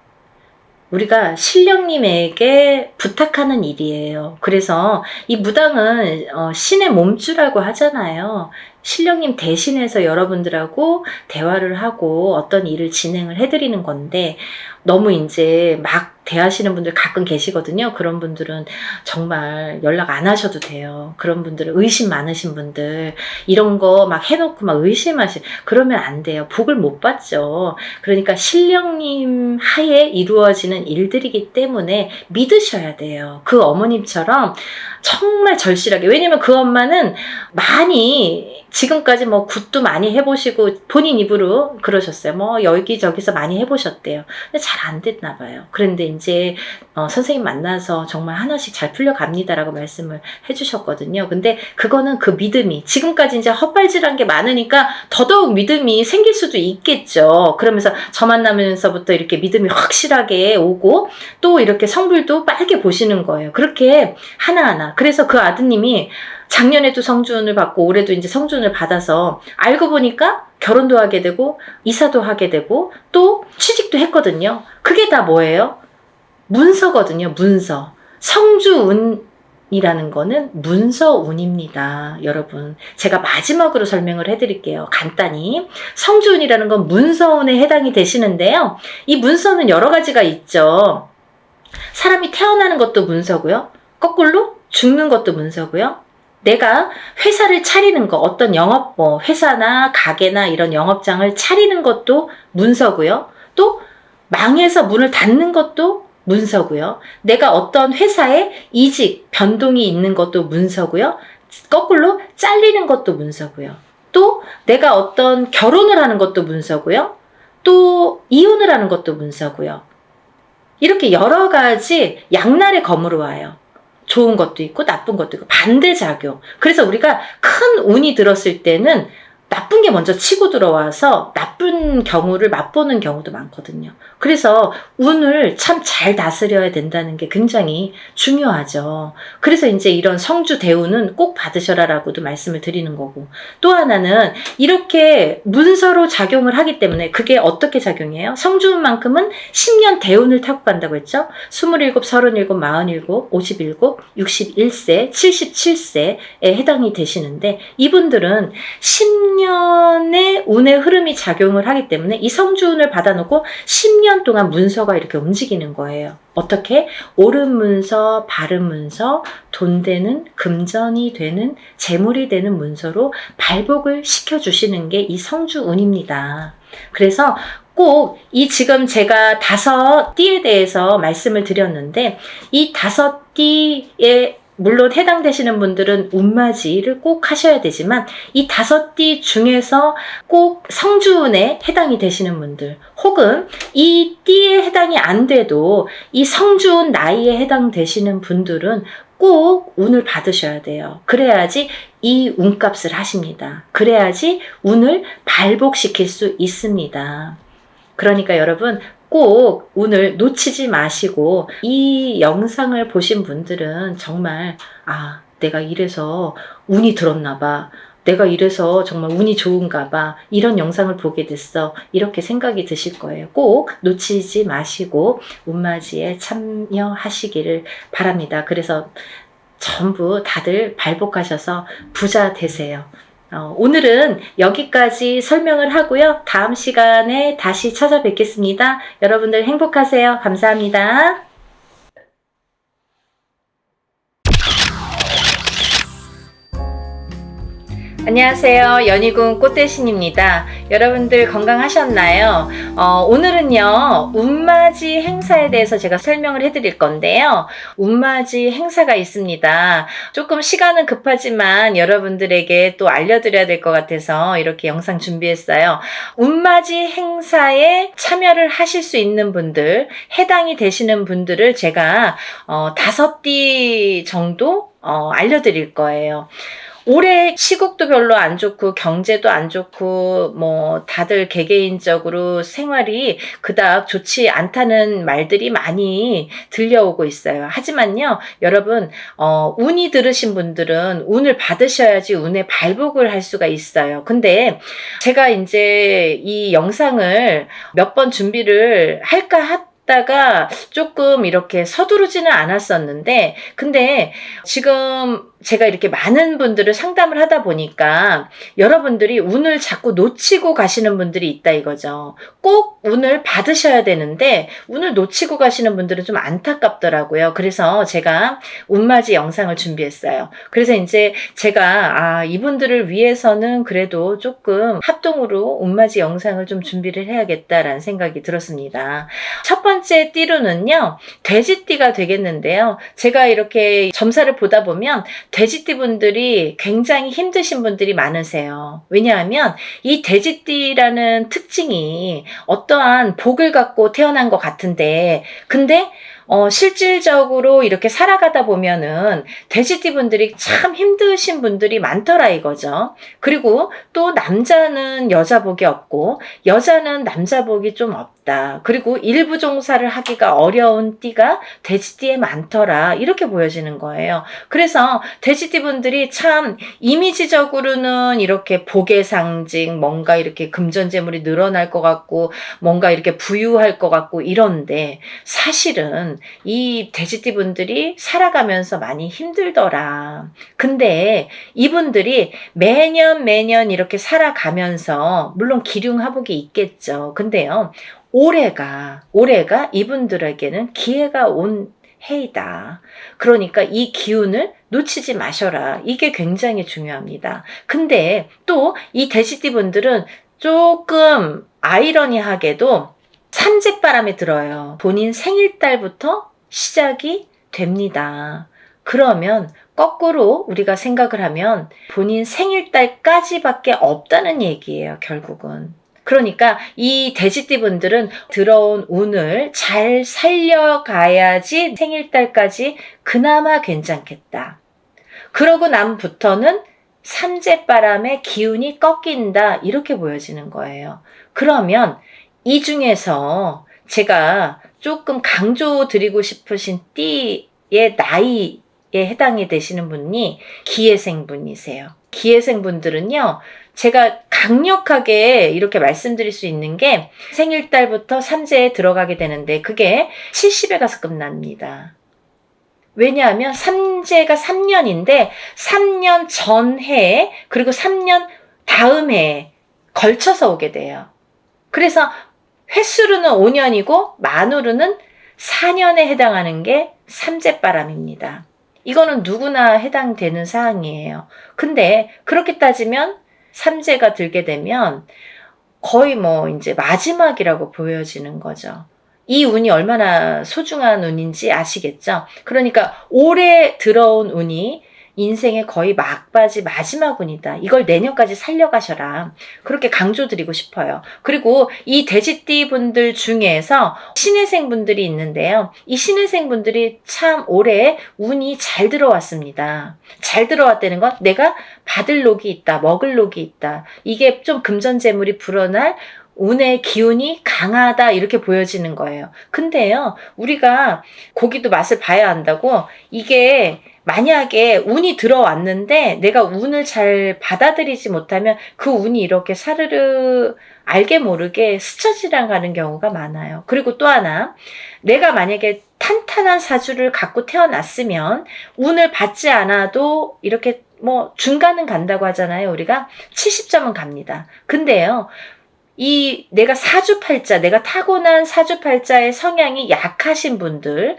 우리가 신령님에게 부탁하는 일이에요. 그래서 이 무당은 신의 몸주라고 하잖아요. 신령님 대신해서 여러분들하고 대화를 하고 어떤 일을 진행을 해드리는 건데 너무 이제 막 대하시는 분들 가끔 계시거든요. 그런 분들은 정말 연락 안 하셔도 돼요. 그런 분들은 의심 많으신 분들 이런 거 막 해놓고 막 그러면 안 돼요. 복을 못 받죠. 그러니까 신령님 하에 이루어지는 일들이기 때문에 믿으셔야 돼요. 그 어머님처럼 정말 절실하게. 왜냐면 그 엄마는 많이 지금까지 뭐 굿도 많이 해보시고 본인 입으로 그러셨어요. 뭐 여기저기서 많이 해보셨대요. 근데 잘 안 됐나 봐요. 그런데 이제 선생님 만나서 정말 하나씩 잘 풀려갑니다라고 말씀을 해주셨거든요. 근데 그거는 그 믿음이 지금까지 이제 헛발질한 게 많으니까 더더욱 믿음이 생길 수도 있겠죠. 그러면서 저 만나면서부터 이렇게 믿음이 확실하게 오고 또 이렇게 성불도 빨개 보시는 거예요. 그렇게 하나하나. 그래서 그 아드님이 작년에도 성주운을 받고 올해도 이제 성주운을 받아서 알고 보니까 결혼도 하게 되고 이사도 하게 되고 또 취직도 했거든요. 그게 다 뭐예요? 문서거든요. 문서. 성주운이라는 거는 문서운입니다. 여러분, 제가 마지막으로 설명을 해드릴게요. 간단히. 성주운이라는 건 문서운에 해당이 되시는데요. 이 문서는 여러 가지가 있죠. 사람이 태어나는 것도 문서고요. 거꾸로 죽는 것도 문서고요. 내가 회사를 차리는 거, 어떤 영업, 회사나 가게나 이런 영업장을 차리는 것도 문서고요. 또 망해서 문을 닫는 것도 문서고요. 내가 어떤 회사에 이직, 변동이 있는 것도 문서고요. 거꾸로 잘리는 것도 문서고요. 또 내가 어떤 결혼을 하는 것도 문서고요. 또 이혼을 하는 것도 문서고요. 이렇게 여러 가지 양날의 검으로 와요. 좋은 것도 있고 나쁜 것도 있고 반대작용. 그래서 우리가 큰 운이 들었을 때는 나쁜 게 먼저 치고 들어와서 나쁜 경우를 맛보는 경우도 많거든요. 그래서 운을 참 잘 다스려야 된다는 게 굉장히 중요하죠. 그래서 이제 이런 성주 대운은 꼭 받으셔라라고도 말씀을 드리는 거고, 또 하나는 이렇게 문서로 작용을 하기 때문에 그게 어떻게 작용해요? 성주운만큼은 10년 대운을 타고 간다고 했죠. 27, 37, 47, 57, 61세, 77세에 해당이 되시는데, 이분들은 10년의 운의 흐름이 작용을 하기 때문에 이 성주운을 받아놓고 10년 동안 문서가 이렇게 움직이는 거예요. 어떻게? 옳은 문서, 바른 문서, 돈 되는, 금전이 되는, 재물이 되는 문서로 발복을 시켜주시는 게 이 성주운입니다. 그래서 꼭 이 지금 제가 5띠에 대해서 말씀을 드렸는데, 이 5띠의 물론 해당되시는 분들은 운맞이를 꼭 하셔야 되지만, 이 5띠 중에서 꼭 성주운에 해당이 되시는 분들, 혹은 이 띠에 해당이 안 돼도 이 성주운 나이에 해당되시는 분들은 꼭 운을 받으셔야 돼요. 그래야지 이 운값을 하십니다. 그래야지 운을 발복시킬 수 있습니다. 그러니까 여러분, 꼭 운을 놓치지 마시고, 이 영상을 보신 분들은 정말 내가 이래서 운이 들었나 봐, 내가 이래서 정말 운이 좋은가 봐, 이런 영상을 보게 됐어, 이렇게 생각이 드실 거예요. 꼭 놓치지 마시고 운맞이에 참여하시기를 바랍니다. 그래서 전부 다들 발복하셔서 부자 되세요. 오늘은 여기까지 설명을 하고요. 다음 시간에 다시 찾아뵙겠습니다. 여러분들 행복하세요. 감사합니다. 안녕하세요. 연희궁 꽃대신입니다. 여러분들 건강하셨나요? 오늘은요, 운맞이 행사에 대해서 제가 설명을 해드릴 건데요. 운맞이 행사가 있습니다. 조금 시간은 급하지만 여러분들에게 또 알려드려야 될 것 같아서 이렇게 영상 준비했어요. 운맞이 행사에 참여를 하실 수 있는 분들, 해당이 되시는 분들을 제가 5띠 정도 알려드릴 거예요. 올해 시국도 별로 안 좋고 경제도 안 좋고 뭐 다들 개개인적으로 생활이 그닥 좋지 않다는 말들이 많이 들려오고 있어요. 하지만요, 여러분, 운이 들으신 분들은 운을 받으셔야지 운의 발복을 할 수가 있어요. 근데 제가 이제 이 영상을 몇 번 준비를 할까 하다가 조금 이렇게 서두르지는 않았었는데, 근데 지금 제가 이렇게 많은 분들을 상담을 하다 보니까 여러분들이 운을 자꾸 놓치고 가시는 분들이 있다 이거죠. 꼭 운을 받으셔야 되는데 운을 놓치고 가시는 분들은 좀 안타깝더라고요. 그래서 제가 운맞이 영상을 준비했어요. 그래서 이제 제가 이분들을 위해서는 그래도 조금 합동으로 운맞이 영상을 좀 준비를 해야겠다라는 생각이 들었습니다. 첫 번째 띠로는요, 돼지띠가 되겠는데요. 제가 이렇게 점사를 보다 보면 돼지띠 분들이 굉장히 힘드신 분들이 많으세요. 왜냐하면 이 돼지띠라는 특징이 어떠한 복을 갖고 태어난 것 같은데, 근데 실질적으로 이렇게 살아가다 보면은 돼지띠 분들이 참 힘드신 분들이 많더라 이거죠. 그리고 또 남자는 여자 복이 없고 여자는 남자 복이 좀 없다. 그리고 일부 종사를 하기가 어려운 띠가 돼지띠에 많더라. 이렇게 보여지는 거예요. 그래서 돼지띠 분들이 참 이미지적으로는 이렇게 복의 상징, 뭔가 이렇게 금전재물이 늘어날 것 같고 뭔가 이렇게 부유할 것 같고 이런데, 사실은 이 돼지띠 분들이 살아가면서 많이 힘들더라. 근데 이분들이 매년 이렇게 살아가면서 물론 기륭하복이 있겠죠. 근데요, 올해가 이분들에게는 기회가 온 해이다. 그러니까 이 기운을 놓치지 마셔라. 이게 굉장히 중요합니다. 근데 또 이 돼지띠 분들은 조금 아이러니하게도 삼재바람에 들어요. 본인 생일달부터 시작이 됩니다. 그러면 거꾸로 우리가 생각을 하면 본인 생일달까지밖에 없다는 얘기예요, 결국은. 그러니까 이 돼지띠분들은 들어온 운을 잘 살려가야지 생일달까지 그나마 괜찮겠다. 그러고 남부터는 삼재바람의 기운이 꺾인다, 이렇게 보여지는 거예요. 그러면 이 중에서 제가 조금 강조드리고 싶으신 띠의 나이에 해당이 되시는 분이 기해생분이세요. 기해생분들은요, 제가 강력하게 이렇게 말씀드릴 수 있는 게 생일달부터 삼재에 들어가게 되는데 그게 70에 가서 끝납니다. 왜냐하면 삼재가 3년인데 3년 전해 그리고 3년 다음 해에 걸쳐서 오게 돼요. 그래서 횟수로는 5년이고 만으로는 4년에 해당하는 게 삼재바람입니다. 이거는 누구나 해당되는 사항이에요. 근데 그렇게 따지면 삼재가 들게 되면 거의 뭐 이제 마지막이라고 보여지는 거죠. 이 운이 얼마나 소중한 운인지 아시겠죠? 그러니까 올해 들어온 운이 인생의 거의 막바지 마지막 운이다. 이걸 내년까지 살려가셔라. 그렇게 강조드리고 싶어요. 그리고 이 돼지띠 분들 중에서 신해생 분들이 있는데요. 이 신해생 분들이 참 올해 운이 잘 들어왔습니다. 잘 들어왔다는 건 내가 받을 녹이 있다, 먹을 녹이 있다. 이게 좀 금전재물이 불어날 운의 기운이 강하다, 이렇게 보여지는 거예요. 근데요, 우리가 고기도 맛을 봐야 한다고, 이게 만약에 운이 들어왔는데 내가 운을 잘 받아들이지 못하면 그 운이 이렇게 사르르 알게 모르게 스쳐 지나가는 경우가 많아요. 그리고 또 하나, 내가 만약에 탄탄한 사주를 갖고 태어났으면 운을 받지 않아도 이렇게 뭐 중간은 간다고 하잖아요. 우리가 70점은 갑니다. 근데요, 내가 사주팔자, 내가 타고난 사주팔자의 성향이 약하신 분들은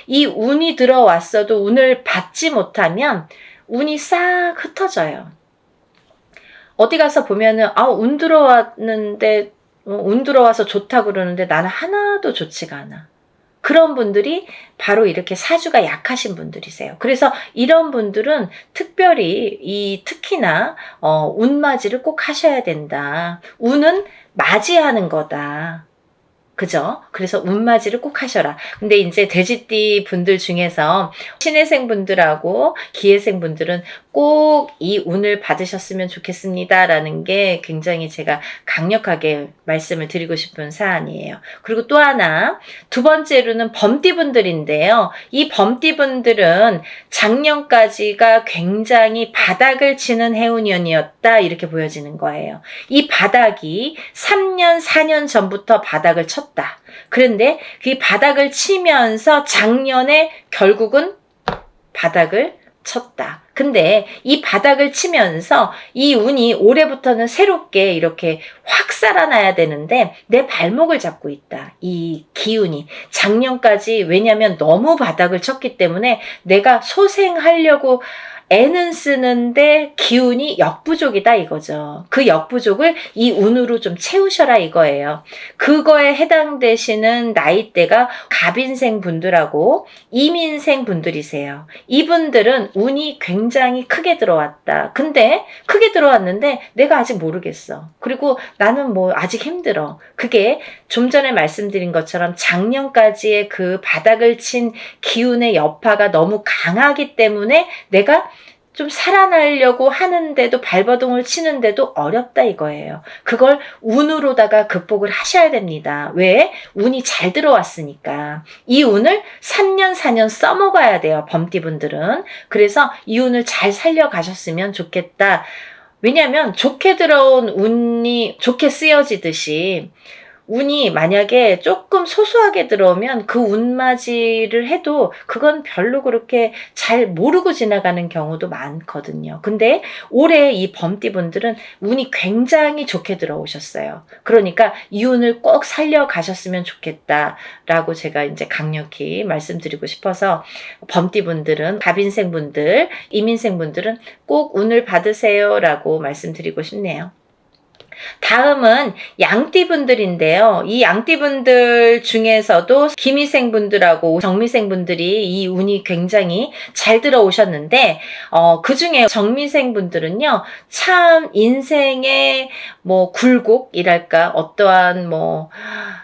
이 운이 들어왔어도 운을 받지 못하면 운이 싹 흩어져요. 어디 가서 보면은, 운 들어왔는데, 운 들어와서 좋다 그러는데 나는 하나도 좋지가 않아. 그런 분들이 바로 이렇게 사주가 약하신 분들이세요. 그래서 이런 분들은 특별히 특히나 운맞이를 꼭 하셔야 된다. 운은 맞이하는 거다. 그죠? 그래서 운맞이를 꼭 하셔라. 근데 이제 돼지띠 분들 중에서 신해생 분들하고 기해생 분들은 꼭 이 운을 받으셨으면 좋겠습니다. 라는 게 굉장히 제가 강력하게 말씀을 드리고 싶은 사안이에요. 그리고 또 하나, 두 번째로는 범띠 분들인데요. 이 범띠 분들은 작년까지가 굉장히 바닥을 치는 해운년이었다, 이렇게 보여지는 거예요. 이 바닥이 3년, 4년 전부터 바닥을 쳤다. 그런데 그 바닥을 치면서 작년에 결국은 바닥을 쳤다. 근데 이 바닥을 치면서 이 운이 올해부터는 새롭게 이렇게 확 살아나야 되는데 내 발목을 잡고 있다. 이 기운이. 작년까지 왜냐면 너무 바닥을 쳤기 때문에 내가 소생하려고 애는 쓰는데 기운이 역부족이다, 이거죠. 그 역부족을 이 운으로 좀 채우셔라, 이거예요. 그거에 해당되시는 나이대가 갑인생 분들하고 이민생 분들이세요. 이분들은 운이 굉장히 크게 들어왔다. 근데 크게 들어왔는데 내가 아직 모르겠어. 그리고 나는 뭐 아직 힘들어. 그게 좀 전에 말씀드린 것처럼 작년까지의 그 바닥을 친 기운의 여파가 너무 강하기 때문에 내가 좀 살아나려고 하는데도 발버둥을 치는데도 어렵다, 이거예요. 그걸 운으로다가 극복을 하셔야 됩니다. 왜? 운이 잘 들어왔으니까. 이 운을 3년, 4년 써먹어야 돼요, 범띠분들은. 그래서 이 운을 잘 살려가셨으면 좋겠다. 왜냐하면 좋게 들어온 운이 좋게 쓰여지듯이 운이 만약에 조금 소소하게 들어오면 그 운맞이를 해도 그건 별로 그렇게 잘 모르고 지나가는 경우도 많거든요. 근데 올해 이 범띠분들은 운이 굉장히 좋게 들어오셨어요. 그러니까 이 운을 꼭 살려가셨으면 좋겠다라고 제가 이제 강력히 말씀드리고 싶어서 범띠분들은, 갑인생분들, 이민생분들은 꼭 운을 받으세요라고 말씀드리고 싶네요. 다음은 양띠분들인데요. 이 양띠분들 중에서도 기미생분들하고 정미생분들이 이 운이 굉장히 잘 들어오셨는데 그 중에 정미생분들은요. 참 인생의 뭐 굴곡이랄까 어떠한 뭐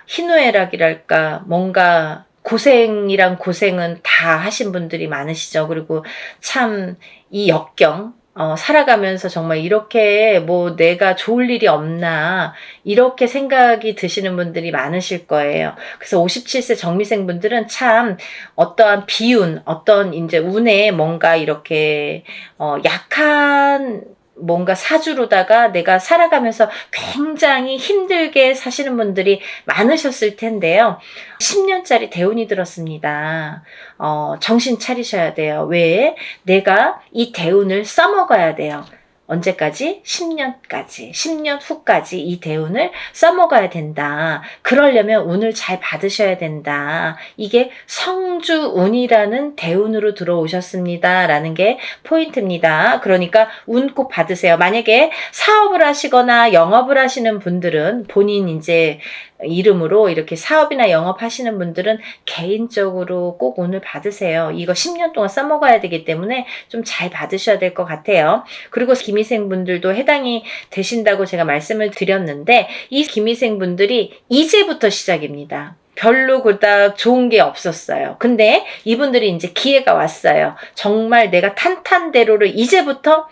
희노애락이랄까 뭔가 고생이란 고생은 다 하신 분들이 많으시죠. 그리고 참 이 역경 살아가면서 정말 이렇게 뭐 내가 좋을 일이 없나 이렇게 생각이 드시는 분들이 많으실 거예요. 그래서 57세 정미생 분들은 참 어떠한 비운, 어떤 이제 운에 뭔가 이렇게 약한 뭔가 사주로다가 내가 살아가면서 굉장히 힘들게 사시는 분들이 많으셨을 텐데요. 10년짜리 대운이 들었습니다. 정신 차리셔야 돼요. 왜? 내가 이 대운을 써먹어야 돼요. 언제까지? 10년까지. 10년 후까지 이 대운을 써먹어야 된다. 그러려면 운을 잘 받으셔야 된다. 이게 성주운이라는 대운으로 들어오셨습니다. 라는 게 포인트입니다. 그러니까 운 꼭 받으세요. 만약에 사업을 하시거나 영업을 하시는 분들은 본인 이제 이름으로 이렇게 사업이나 영업하시는 분들은 개인적으로 꼭 운을 받으세요. 이거 10년 동안 써먹어야 되기 때문에 좀 잘 받으셔야 될 것 같아요. 그리고 기미생분들도 해당이 되신다고 제가 말씀을 드렸는데 이 기미생분들이 이제부터 시작입니다. 별로 그닥 좋은 게 없었어요. 근데 이분들이 이제 기회가 왔어요. 정말 내가 탄탄대로를 이제부터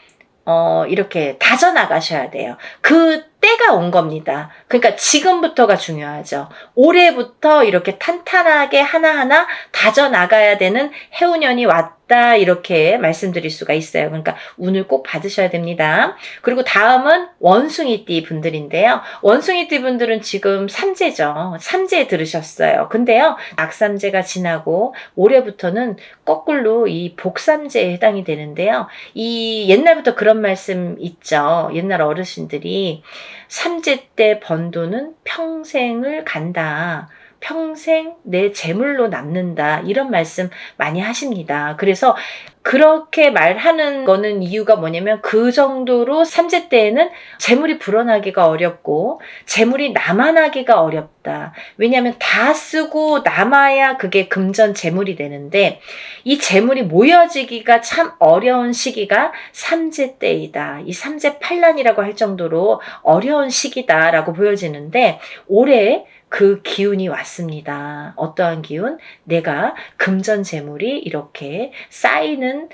이렇게 다져나가셔야 돼요. 그 때가 온 겁니다. 그러니까 지금부터가 중요하죠. 올해부터 이렇게 탄탄하게 하나하나 다져나가야 되는 해운년이 왔다 이렇게 말씀드릴 수가 있어요. 그러니까 운을 꼭 받으셔야 됩니다. 그리고 다음은 원숭이띠 분들인데요. 원숭이띠 분들은 지금 삼재죠. 삼재 들으셨어요. 근데요. 악삼재가 지나고 올해부터는 거꾸로 이 복삼재에 해당이 되는데요. 이 옛날부터 그런 말씀 있죠. 옛날 어르신들이 삼재 때 번 돈은 평생을 간다. 평생 내 재물로 남는다. 이런 말씀 많이 하십니다. 그래서 그렇게 말하는 거는 이유가 뭐냐면 그 정도로 삼재 때에는 재물이 불어나기가 어렵고 재물이 남아나기가 어렵다. 왜냐하면 다 쓰고 남아야 그게 금전 재물이 되는데 이 재물이 모여지기가 참 어려운 시기가 삼재 때이다. 이 삼재 팔란이라고 할 정도로 어려운 시기다라고 보여지는데 올해 그 기운이 왔습니다. 어떠한 기운? 내가 금전 재물이 이렇게 쌓이는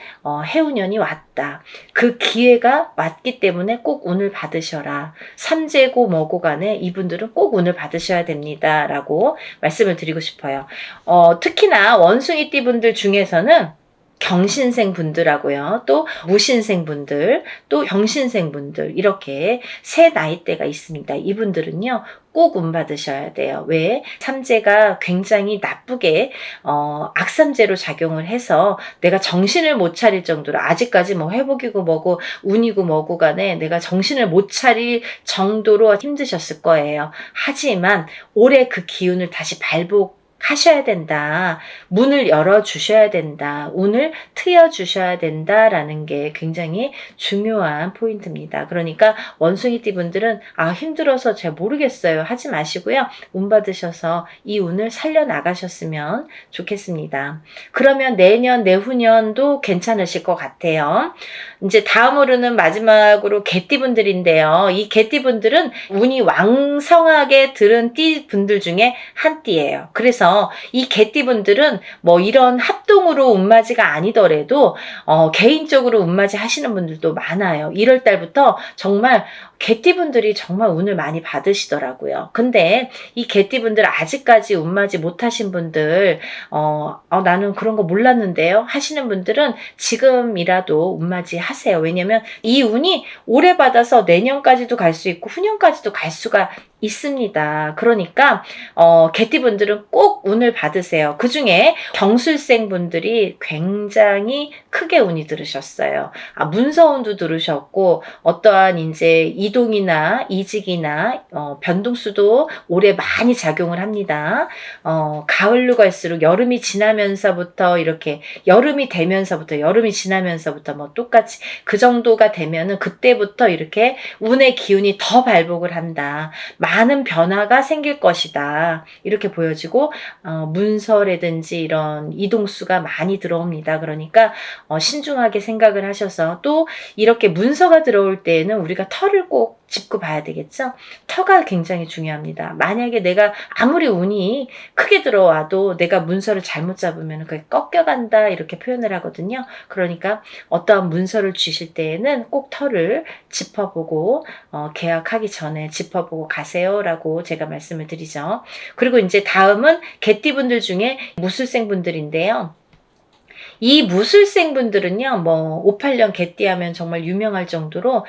해운년이 왔다. 그 기회가 왔기 때문에 꼭 운을 받으셔라. 삼재고 뭐고 간에 이분들은 꼭 운을 받으셔야 됩니다. 라고 말씀을 드리고 싶어요. 특히나 원숭이띠 분들 중에서는 경신생 분들하고요. 또 무신생 분들, 또 병신생 분들 이렇게 세 나이대가 있습니다. 이분들은요. 꼭 운 받으셔야 돼요. 왜? 삼재가 굉장히 나쁘게 악삼재로 작용을 해서 내가 정신을 못 차릴 정도로 아직까지 뭐 회복이고 뭐고 운이고 뭐고 간에 내가 정신을 못 차릴 정도로 힘드셨을 거예요. 하지만 올해 그 기운을 다시 하셔야 된다. 문을 열어주셔야 된다. 운을 트여주셔야 된다라는 게 굉장히 중요한 포인트입니다. 그러니까 원숭이띠 분들은 힘들어서 잘 모르겠어요. 하지 마시고요. 운 받으셔서 이 운을 살려나가셨으면 좋겠습니다. 그러면 내년, 내후년도 괜찮으실 것 같아요. 이제 다음으로는 마지막으로 개띠 분들인데요. 이 개띠 분들은 운이 왕성하게 들은 띠 분들 중에 한 띠예요. 그래서 이 개띠분들은 뭐 이런 합동으로 운맞이가 아니더라도 개인적으로 운맞이 하시는 분들도 많아요. 1월 달부터 정말 개띠분들이 정말 운을 많이 받으시더라고요. 근데 이 개띠분들 아직까지 운맞이 못하신 분들 나는 그런 거 몰랐는데요 하시는 분들은 지금이라도 운맞이 하세요. 왜냐면 이 운이 오래 받아서 내년까지도 갈 수 있고 후년까지도 갈 수가 있습니다. 그러니까 개띠분들은 꼭 운을 받으세요. 그중에 경술생 분들이 굉장히 크게 운이 들으셨어요. 문서운도 들으셨고 어떠한 이제 이동이나 이직이나 변동수도 올해 많이 작용을 합니다. 가을로 갈수록 여름이 지나면서부터 이렇게 여름이 되면서부터 여름이 지나면서부터 뭐 똑같이 그 정도가 되면은 그때부터 이렇게 운의 기운이 더 발복을 한다. 많은 변화가 생길 것이다. 이렇게 보여지고 문서라든지 이런 이동수가 많이 들어옵니다. 그러니까 신중하게 생각을 하셔서 또 이렇게 문서가 들어올 때에는 우리가 터를 꼭 짚고 봐야 되겠죠. 터가 굉장히 중요합니다. 만약에 내가 아무리 운이 크게 들어와도 내가 문서를 잘못 잡으면 그게 꺾여간다 이렇게 표현을 하거든요. 그러니까 어떠한 문서를 주실 때에는 꼭 터를 짚어보고 계약하기 전에 짚어보고 가세요라고 제가 말씀을 드리죠. 그리고 이제 다음은 개띠분들 중에 무술생 분들인데요. 이 무술생 분들은요, 뭐 58년 개띠하면 정말 유명할 정도로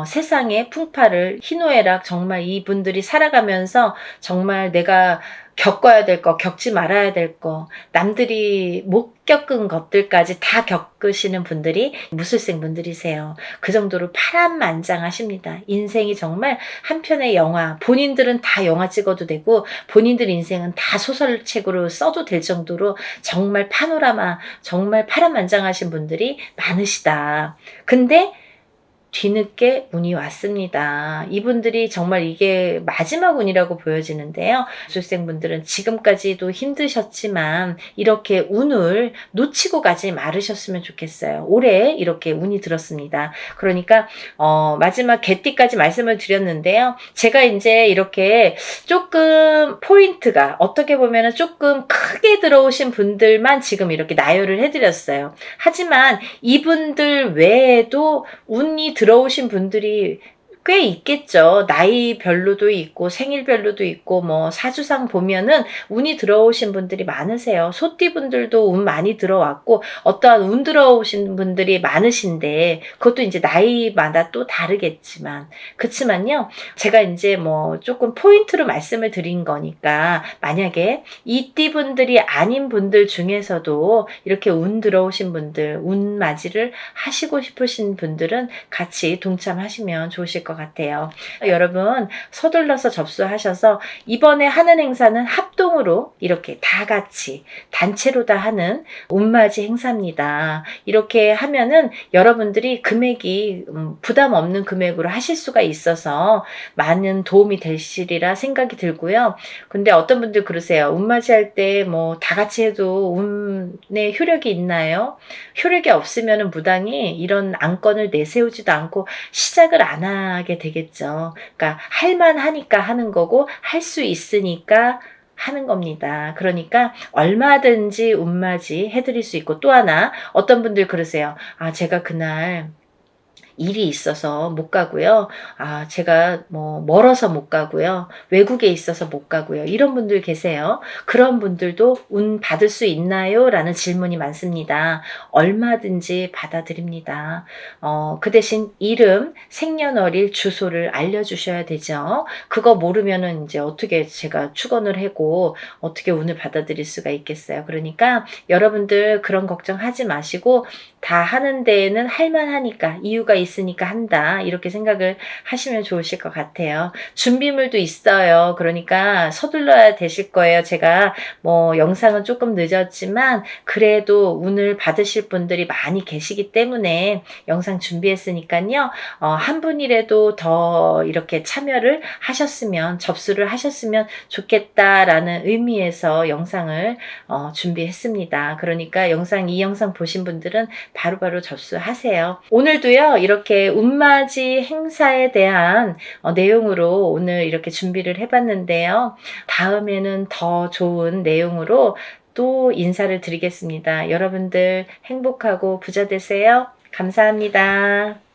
세상의 풍파를 희노애락 정말 이분들이 살아가면서 정말 내가 겪어야 될 거, 겪지 말아야 될 거, 남들이 못 겪은 것들까지 다 겪으시는 분들이 무술생 분들이세요. 그 정도로 파란만장하십니다. 인생이 정말 한 편의 영화, 본인들은 다 영화 찍어도 되고 본인들 인생은 다 소설책으로 써도 될 정도로 정말 파노라마, 정말 파란만장하신 분들이 많으시다. 근데 뒤늦게 운이 왔습니다. 이분들이 정말 이게 마지막 운이라고 보여지는데요. 수생분들은 지금까지도 힘드셨지만 이렇게 운을 놓치고 가지 말으셨으면 좋겠어요. 올해 이렇게 운이 들었습니다. 그러니까 마지막 개띠까지 말씀을 드렸는데요. 제가 이제 이렇게 조금 포인트가 어떻게 보면 조금 크게 들어오신 분들만 지금 이렇게 나열을 해드렸어요. 하지만 이분들 외에도 운이 들어오신 분들이 꽤 있겠죠. 나이별로도 있고 생일별로도 있고 뭐 사주상 보면은 운이 들어오신 분들이 많으세요. 소띠분들도 운 많이 들어왔고 어떠한 운 들어오신 분들이 많으신데 그것도 이제 나이마다 또 다르겠지만 그치만요. 제가 이제 뭐 조금 포인트로 말씀을 드린 거니까 만약에 이 띠분들이 아닌 분들 중에서도 이렇게 운 들어오신 분들 운 맞이를 하시고 싶으신 분들은 같이 동참하시면 좋으실 것 같아요. 여러분 서둘러서 접수하셔서 이번에 하는 행사는 합동으로 이렇게 다 같이 단체로 다 하는 운맞이 행사입니다. 이렇게 하면은 여러분들이 금액이 부담 없는 금액으로 하실 수가 있어서 많은 도움이 되시리라 생각이 들고요. 근데 어떤 분들 그러세요. 운맞이 할 때 뭐 다 같이 해도 운에 효력이 있나요? 효력이 없으면 무당이 이런 안건을 내세우지도 않고 시작을 안 하게 되겠죠. 그러니까 할만하니까 하는 거고 할 수 있으니까 하는 겁니다. 그러니까 얼마든지 운맞이 해드릴 수 있고 또 하나 어떤 분들 그러세요. 제가 그날 일이 있어서 못 가고요. 제가 뭐 멀어서 못 가고요. 외국에 있어서 못 가고요. 이런 분들 계세요. 그런 분들도 운 받을 수 있나요? 라는 질문이 많습니다. 얼마든지 받아드립니다. 그 대신 이름, 생년월일, 주소를 알려주셔야 되죠. 그거 모르면은 이제 어떻게 제가 축원을 하고 어떻게 운을 받아들일 수가 있겠어요. 그러니까 여러분들 그런 걱정하지 마시고 다 하는 데에는 할만하니까 이유가 있으니까 한다 이렇게 생각을 하시면 좋으실 것 같아요. 준비물도 있어요. 그러니까 서둘러야 되실 거예요. 제가 뭐 영상은 조금 늦었지만 그래도 운을 받으실 분들이 많이 계시기 때문에 영상 준비했으니까요. 한 분이라도 더 이렇게 참여를 하셨으면 접수를 하셨으면 좋겠다라는 의미에서 영상을 준비했습니다. 그러니까 이 영상 보신 분들은 바로바로 접수하세요. 오늘도요 이렇게 운맞이 행사에 대한 내용으로 오늘 이렇게 준비를 해봤는데요. 다음에는 더 좋은 내용으로 또 인사를 드리겠습니다. 여러분들 행복하고 부자 되세요. 감사합니다.